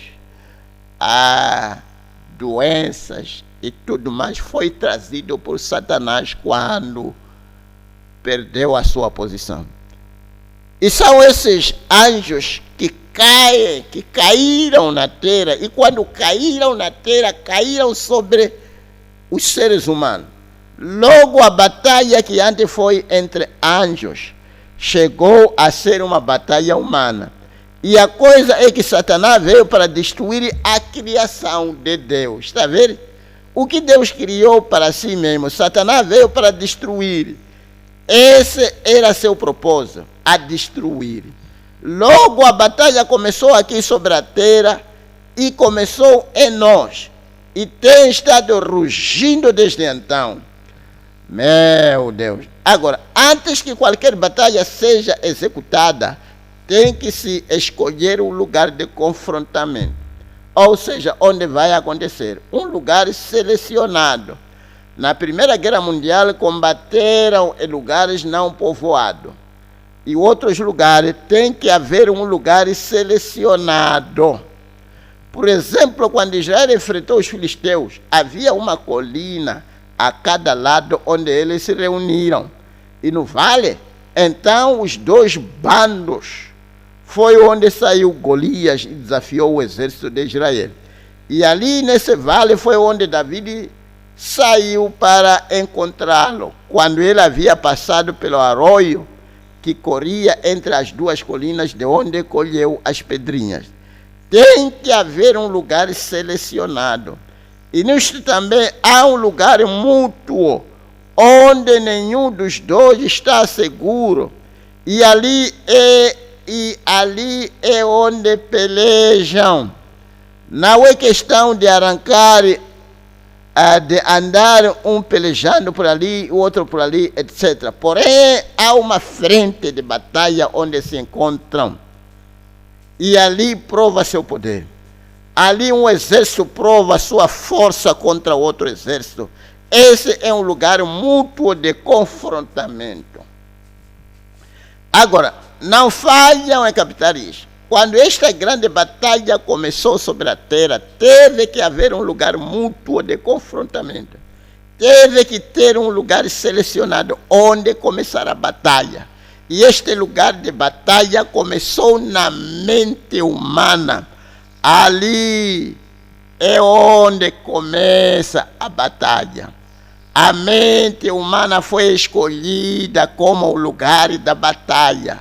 doenças e tudo mais foi trazido por Satanás quando perdeu a sua posição. E são esses anjos que caíram na terra, e quando caíram na terra, caíram sobre os seres humanos. Logo a batalha que antes foi entre anjos chegou a ser uma batalha humana. E a coisa é que Satanás veio para destruir a criação de Deus. Está vendo? O que Deus criou para si mesmo, Satanás veio para destruir. Esse era seu propósito, a destruir. Logo a batalha começou aqui sobre a terra e começou em nós. E tem estado rugindo desde então. Meu Deus. Agora, antes que qualquer batalha seja executada, tem que se escolher um lugar de confrontamento. Ou seja, onde vai acontecer. Um lugar selecionado. Na Primeira Guerra Mundial, combateram em lugares não povoados. E outros lugares, tem que haver um lugar selecionado. Por exemplo, quando Israel enfrentou os filisteus, havia uma colina a cada lado onde eles se reuniram. E no vale, então os dois bandos, foi onde saiu Golias e desafiou o exército de Israel. E ali nesse vale foi onde Davi saiu para encontrá-lo, quando ele havia passado pelo arroio que corria entre as duas colinas, de onde colheu as pedrinhas. Tem que haver um lugar selecionado. E nisto também há um lugar mútuo, onde nenhum dos dois está seguro. E ali é onde pelejam. Não é questão de arrancar, de andar um pelejando por ali, o outro por ali, etc. Porém, há uma frente de batalha onde se encontram. E ali prova seu poder. Ali um exército prova sua força contra outro exército. Esse é um lugar mútuo de confrontamento. Agora, não falham em captar isso. Quando esta grande batalha começou sobre a terra, teve que haver um lugar mútuo de confrontamento. Teve que ter um lugar selecionado onde começar a batalha. E este lugar de batalha começou na mente humana. Ali é onde começa a batalha. A mente humana foi escolhida como o lugar da batalha,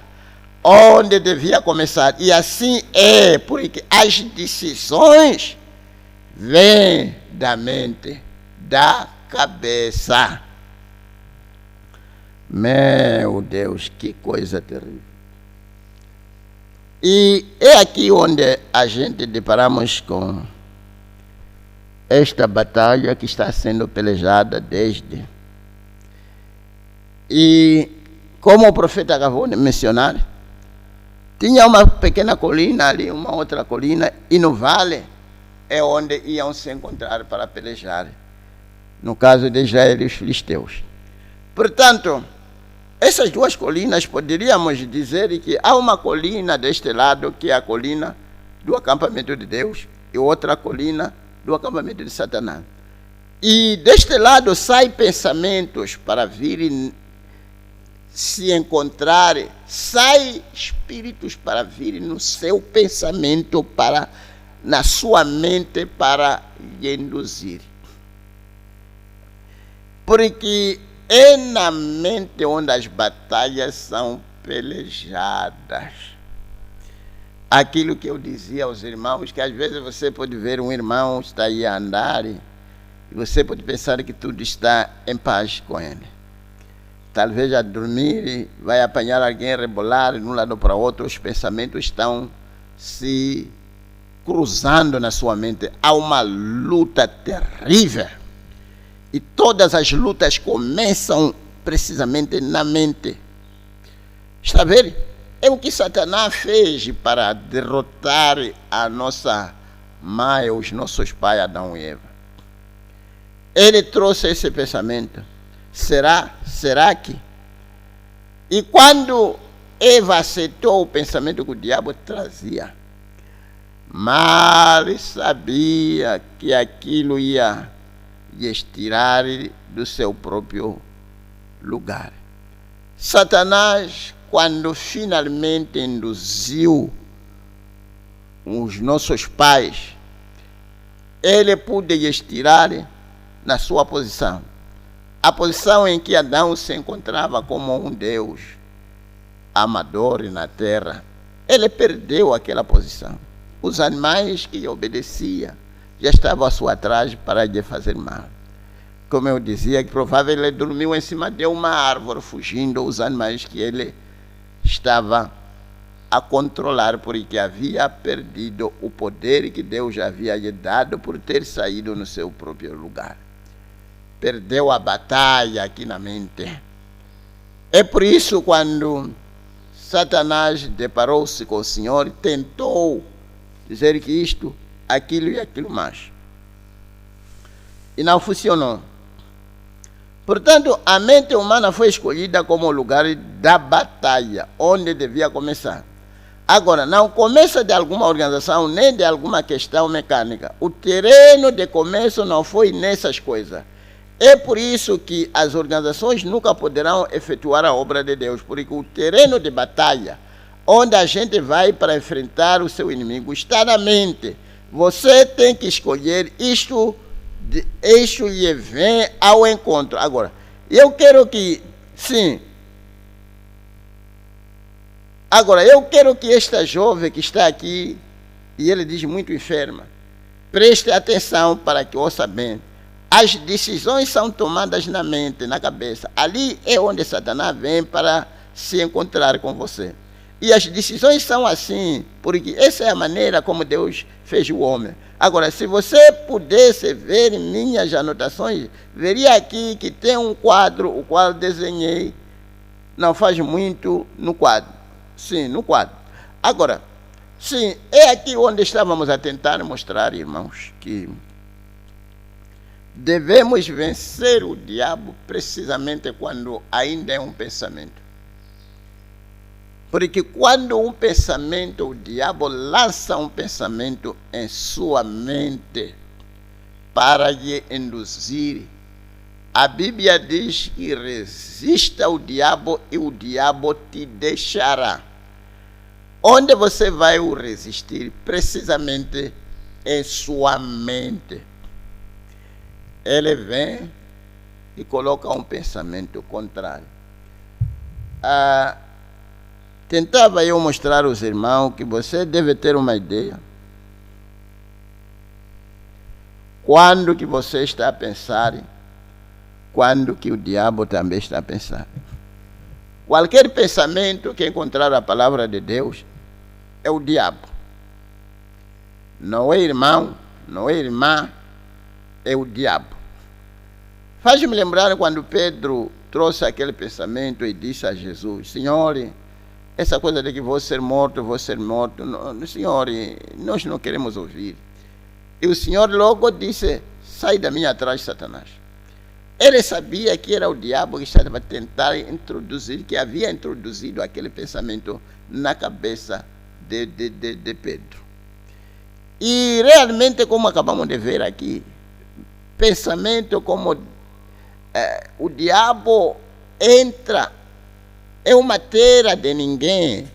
onde devia começar. E assim é, porque as decisões vêm da mente, da cabeça. Meu Deus, que coisa terrível. E é aqui onde a gente deparamos com esta batalha que está sendo pelejada desde. E como o profeta acabou de mencionar, tinha uma pequena colina ali, uma outra colina, e no vale é onde iam se encontrar para pelejar. No caso de Israel e os filisteus. Portanto, essas duas colinas, poderíamos dizer que há uma colina deste lado, que é a colina do acampamento de Deus, e outra colina do acampamento de Satanás. E deste lado saem pensamentos para virem se encontrar, saem espíritos para virem no seu pensamento, na sua mente, para lhe induzir. Porque é na mente onde as batalhas são pelejadas. Aquilo que eu dizia aos irmãos, que às vezes você pode ver um irmão está aí a andar e você pode pensar que tudo está em paz com ele. Talvez a dormir e vai apanhar alguém rebolar de um lado para o outro, os pensamentos estão se cruzando na sua mente. Há uma luta terrível. E todas as lutas começam precisamente na mente. Está vendo? É o que Satanás fez para derrotar a nossa mãe, os nossos pais, Adão e Eva. Ele trouxe esse pensamento. Será que? E quando Eva aceitou o pensamento que o diabo trazia, mal sabia que aquilo ia estirar do seu próprio lugar. Satanás, quando finalmente induziu os nossos pais, ele pôde estirar na sua posição. A posição em que Adão se encontrava como um Deus amador na terra, ele perdeu aquela posição. Os animais que obedeciam já estavam à sua trás para lhe fazer mal. Como eu dizia, que provavelmente ele dormiu em cima de uma árvore, fugindo os animais que ele estava a controlar, porque havia perdido o poder que Deus havia lhe dado por ter saído no seu próprio lugar. Perdeu a batalha aqui na mente. É por isso quando Satanás deparou-se com o Senhor, tentou dizer que isto, aquilo e aquilo mais. E não funcionou. Portanto, a mente humana foi escolhida como o lugar da batalha, onde devia começar. Agora, não começa de alguma organização, nem de alguma questão mecânica. O terreno de começo não foi nessas coisas. É por isso que as organizações nunca poderão efetuar a obra de Deus, porque o terreno de batalha, onde a gente vai para enfrentar o seu inimigo, está na mente. Você tem que escolher isto lhe vem ao encontro. Agora, eu quero que, sim, agora eu quero que esta jovem que está aqui, e ele diz muito enferma, preste atenção para que ouça bem. As decisões são tomadas na mente, na cabeça. Ali é onde Satanás vem para se encontrar com você. E as decisões são assim, porque essa é a maneira como Deus fez o homem. Agora, se você pudesse ver minhas anotações, veria aqui que tem um quadro, o qual desenhei, não faz muito, no quadro. Sim, no quadro. Agora, sim, é aqui onde estávamos a tentar mostrar, irmãos, que devemos vencer o diabo precisamente quando ainda é um pensamento. Porque quando um pensamento, o diabo lança um pensamento em sua mente para lhe induzir, a Bíblia diz que resista ao diabo e o diabo te deixará. Onde você vai o resistir? Precisamente em sua mente. Ele vem e coloca um pensamento contrário. Tentava eu mostrar aos irmãos que você deve ter uma ideia. Quando que você está a pensar, quando que o diabo também está a pensar. Qualquer pensamento que encontrar a palavra de Deus é o diabo. Não é irmão, não é irmã, é o diabo. Faz-me lembrar quando Pedro trouxe aquele pensamento e disse a Jesus, Senhor, essa coisa de que vou ser morto, não, Senhor, nós não queremos ouvir. E o Senhor logo disse, sai da minha atrás, Satanás. Ele sabia que era o diabo que estava a tentar introduzir, que havia introduzido aquele pensamento na cabeça de Pedro. E realmente, como acabamos de ver aqui, pensamento como o diabo entra, é uma terra de ninguém.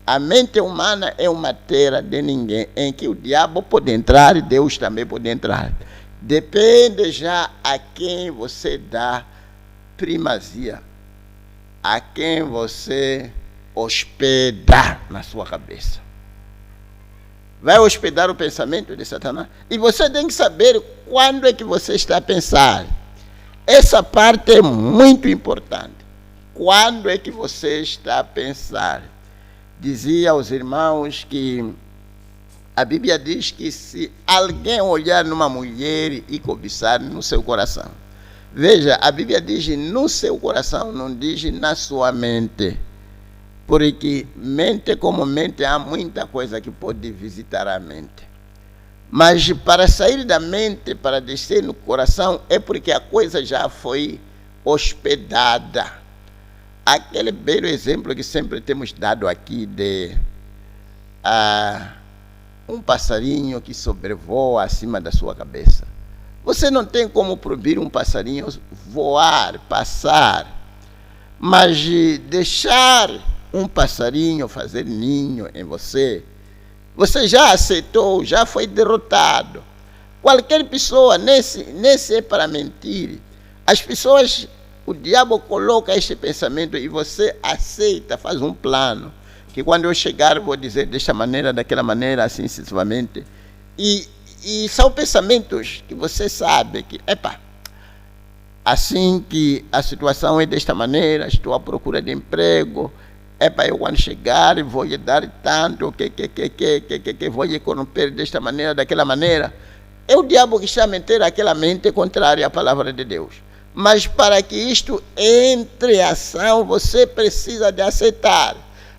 A mente humana é uma terra de ninguém, em que o diabo pode entrar e Deus também pode entrar. Depende já a quem você dá primazia, a quem você hospeda na sua cabeça. Vai hospedar o pensamento de Satanás? E você tem que saber quando é que você está a pensar. Essa parte é muito importante. Quando é que você está a pensar? Dizia aos irmãos que a Bíblia diz que se alguém olhar numa mulher e cobiçar no seu coração. Veja, a Bíblia diz no seu coração, não diz na sua mente. Porque mente como mente, há muita coisa que pode visitar a mente. Mas para sair da mente, para descer no coração, é porque a coisa já foi hospedada. Aquele belo exemplo que sempre temos dado aqui de um passarinho que sobrevoa acima da sua cabeça. Você não tem como proibir um passarinho voar, passar, mas deixar um passarinho fazer ninho em você, você já aceitou, já foi derrotado. Qualquer pessoa, nesse é para mentir. As pessoas, o diabo coloca este pensamento e você aceita, faz um plano. Que quando eu chegar vou dizer desta maneira, daquela maneira, assim sucessivamente. E são pensamentos que você sabe que, assim que a situação é desta maneira, estou à procura de emprego, eu quando chegar vou lhe dar tanto, vou lhe corromper desta maneira, daquela maneira. É o diabo que está a meter aquela mente contrária à palavra de Deus. Mas para que isto entre em ação, você precisa de aceitar.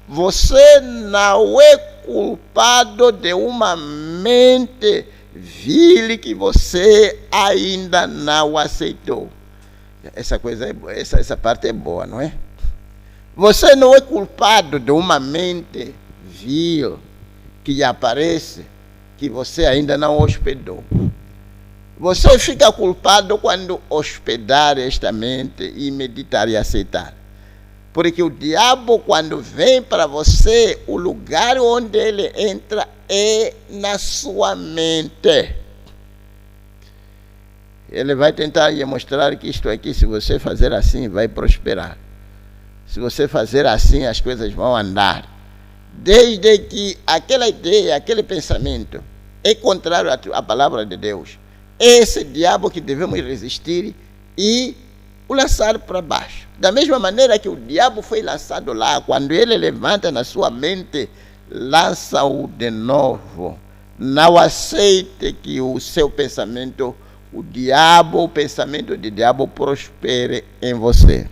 Você não é culpado de uma mente vil que você ainda não aceitou. Essa parte é boa, não é? Você não é culpado de uma mente vil que aparece, que você ainda não hospedou. Você fica culpado quando hospedar esta mente e meditar e aceitar. Porque o diabo, quando vem para você, o lugar onde ele entra é na sua mente. Ele vai tentar lhe mostrar que isto aqui, se você fazer assim, vai prosperar. Se você fazer assim, as coisas vão andar. Desde que aquela ideia, aquele pensamento é contrário à palavra de Deus, é esse diabo que devemos resistir e o lançar para baixo. Da mesma maneira que o diabo foi lançado lá, quando ele levanta na sua mente, lança-o de novo. Não aceite que o seu pensamento, o pensamento de diabo prospere em você.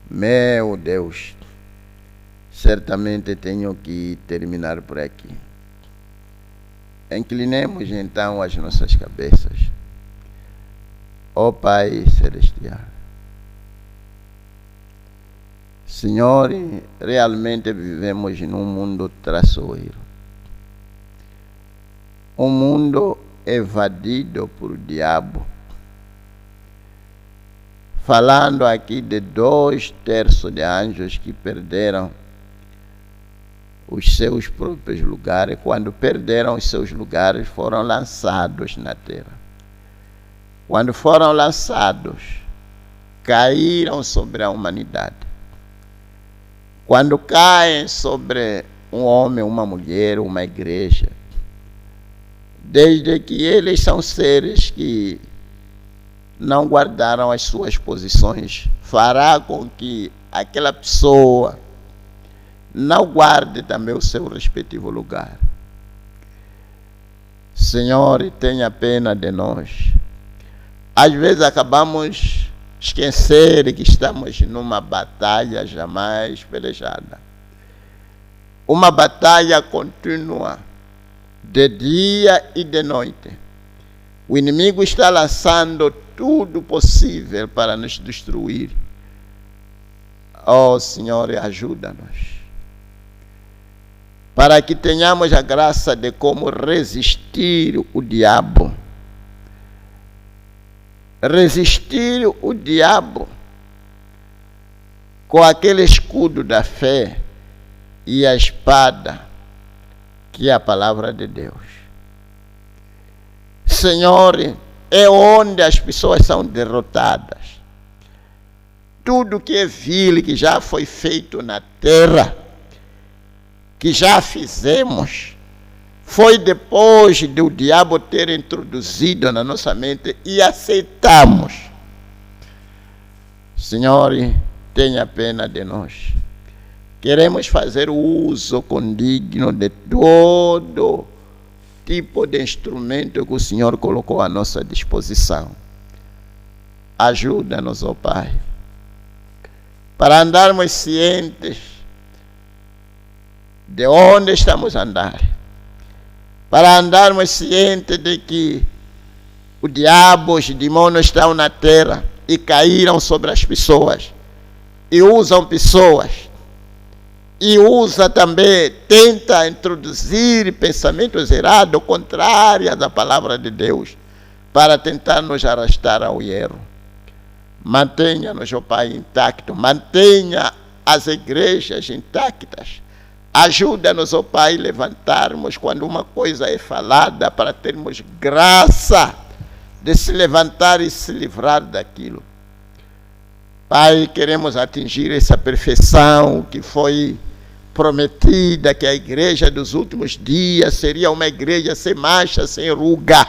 Meu Deus, certamente tenho que terminar por aqui. Inclinemos então as nossas cabeças. Ó Pai Celestial, Senhor, realmente vivemos num mundo traiçoeiro. Um mundo evadido por diabo. Falando aqui de 2/3 de anjos que perderam os seus próprios lugares. Quando perderam os seus lugares, foram lançados na terra. Quando foram lançados, caíram sobre a humanidade. Quando caem sobre um homem, uma mulher, uma igreja, desde que eles são seres que não guardaram as suas posições, fará com que aquela pessoa não guarde também o seu respectivo lugar. Senhor, tenha pena de nós. Às vezes acabamos esquecer que estamos numa batalha jamais pelejada. Uma batalha contínua, de dia e de noite. O inimigo está lançando tudo possível para nos destruir. Oh, Senhor, ajuda-nos. Para que tenhamos a graça de como resistir o diabo. Resistir o diabo com aquele escudo da fé e a espada que é a palavra de Deus. Senhor, é onde as pessoas são derrotadas. Tudo que é vil, que já foi feito na terra, que já fizemos, foi depois do diabo ter introduzido na nossa mente e aceitamos. Senhor, tenha pena de nós. Queremos fazer uso condigno de todo tipo de instrumento que o Senhor colocou à nossa disposição. Ajuda-nos, ó Pai, para andarmos cientes de onde estamos a andar, para andarmos cientes de que o diabo, os demônios estão na terra e caíram sobre as pessoas e usam pessoas e usa também, tenta introduzir pensamentos errados, contrários à palavra de Deus, para tentar nos arrastar ao erro. Mantenha-nos, ó Pai, intacto, mantenha as igrejas intactas. Ajuda-nos, ó Pai, levantarmos quando uma coisa é falada, para termos graça de se levantar e se livrar daquilo. Pai, queremos atingir essa perfeição que foi prometida, que a igreja dos últimos dias seria uma igreja sem mancha, sem ruga.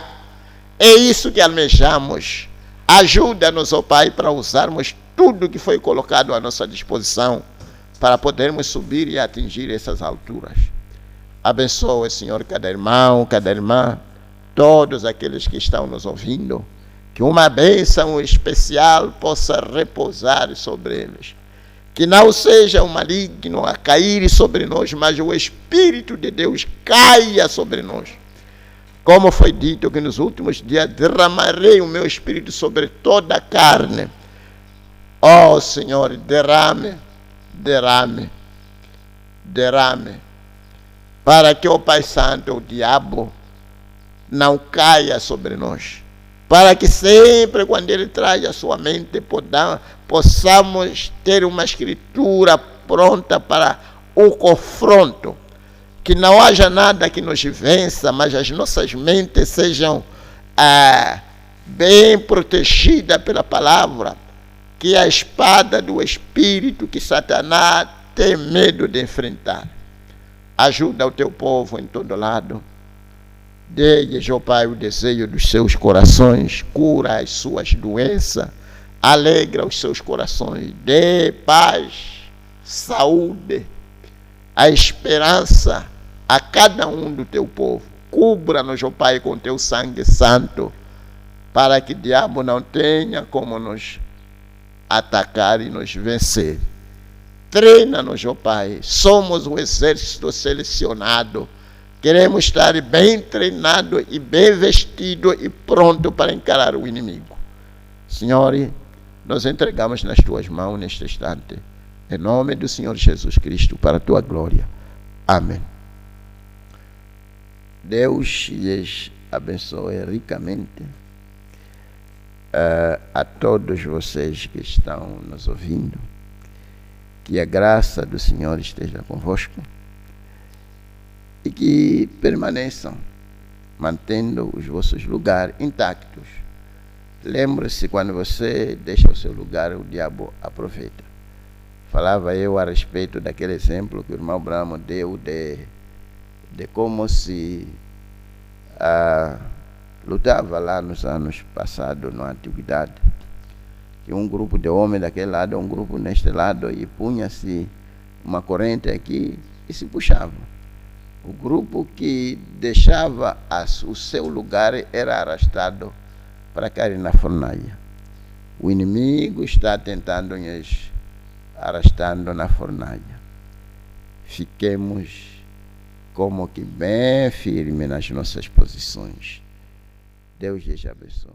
É isso que almejamos. Ajuda-nos, ó Pai, para usarmos tudo que foi colocado à nossa disposição, para podermos subir e atingir essas alturas. Abençoa, Senhor, cada irmão, cada irmã, todos aqueles que estão nos ouvindo, que uma bênção especial possa repousar sobre eles. Que não seja o maligno a cair sobre nós, mas o Espírito de Deus caia sobre nós. Como foi dito que nos últimos dias derramarei o meu Espírito sobre toda a carne. Ó Senhor, derrame, derrame, derrame, para que o Pai Santo, o diabo, não caia sobre nós, para que sempre quando ele traz a sua mente, possamos ter uma escritura pronta para o confronto, que não haja nada que nos vença, mas as nossas mentes sejam bem protegidas pela palavra, que a espada do Espírito que Satanás tem medo de enfrentar. Ajuda o teu povo em todo lado. Dê-lhes, ó Pai, o desejo dos seus corações, cura as suas doenças, alegra os seus corações, dê paz, saúde, a esperança a cada um do teu povo. Cubra-nos, ó Pai, com teu sangue santo, para que o diabo não tenha como nos atacar e nos vencer. Treina-nos, ó Pai, somos um exército selecionado. Queremos estar bem treinado e bem vestido e pronto para encarar o inimigo. Senhor, nós entregamos nas tuas mãos neste instante, em nome do Senhor Jesus Cristo, para a tua glória. Amém. Deus lhes abençoe ricamente, a todos vocês que estão nos ouvindo. Que a graça do Senhor esteja convosco e que permaneçam mantendo os vossos lugares intactos. Lembre-se, quando você deixa o seu lugar, o diabo aproveita. Falava eu a respeito daquele exemplo que o irmão Bramo deu de como se lutava lá nos anos passados, na antiguidade, que um grupo de homens daquele lado, um grupo neste lado, e punha-se uma corrente aqui e se puxava. O grupo que deixava o seu lugar era arrastado para cair na fornalha. O inimigo está tentando nos arrastando na fornalha. Fiquemos como que bem firmes nas nossas posições. Deus lhes abençoe.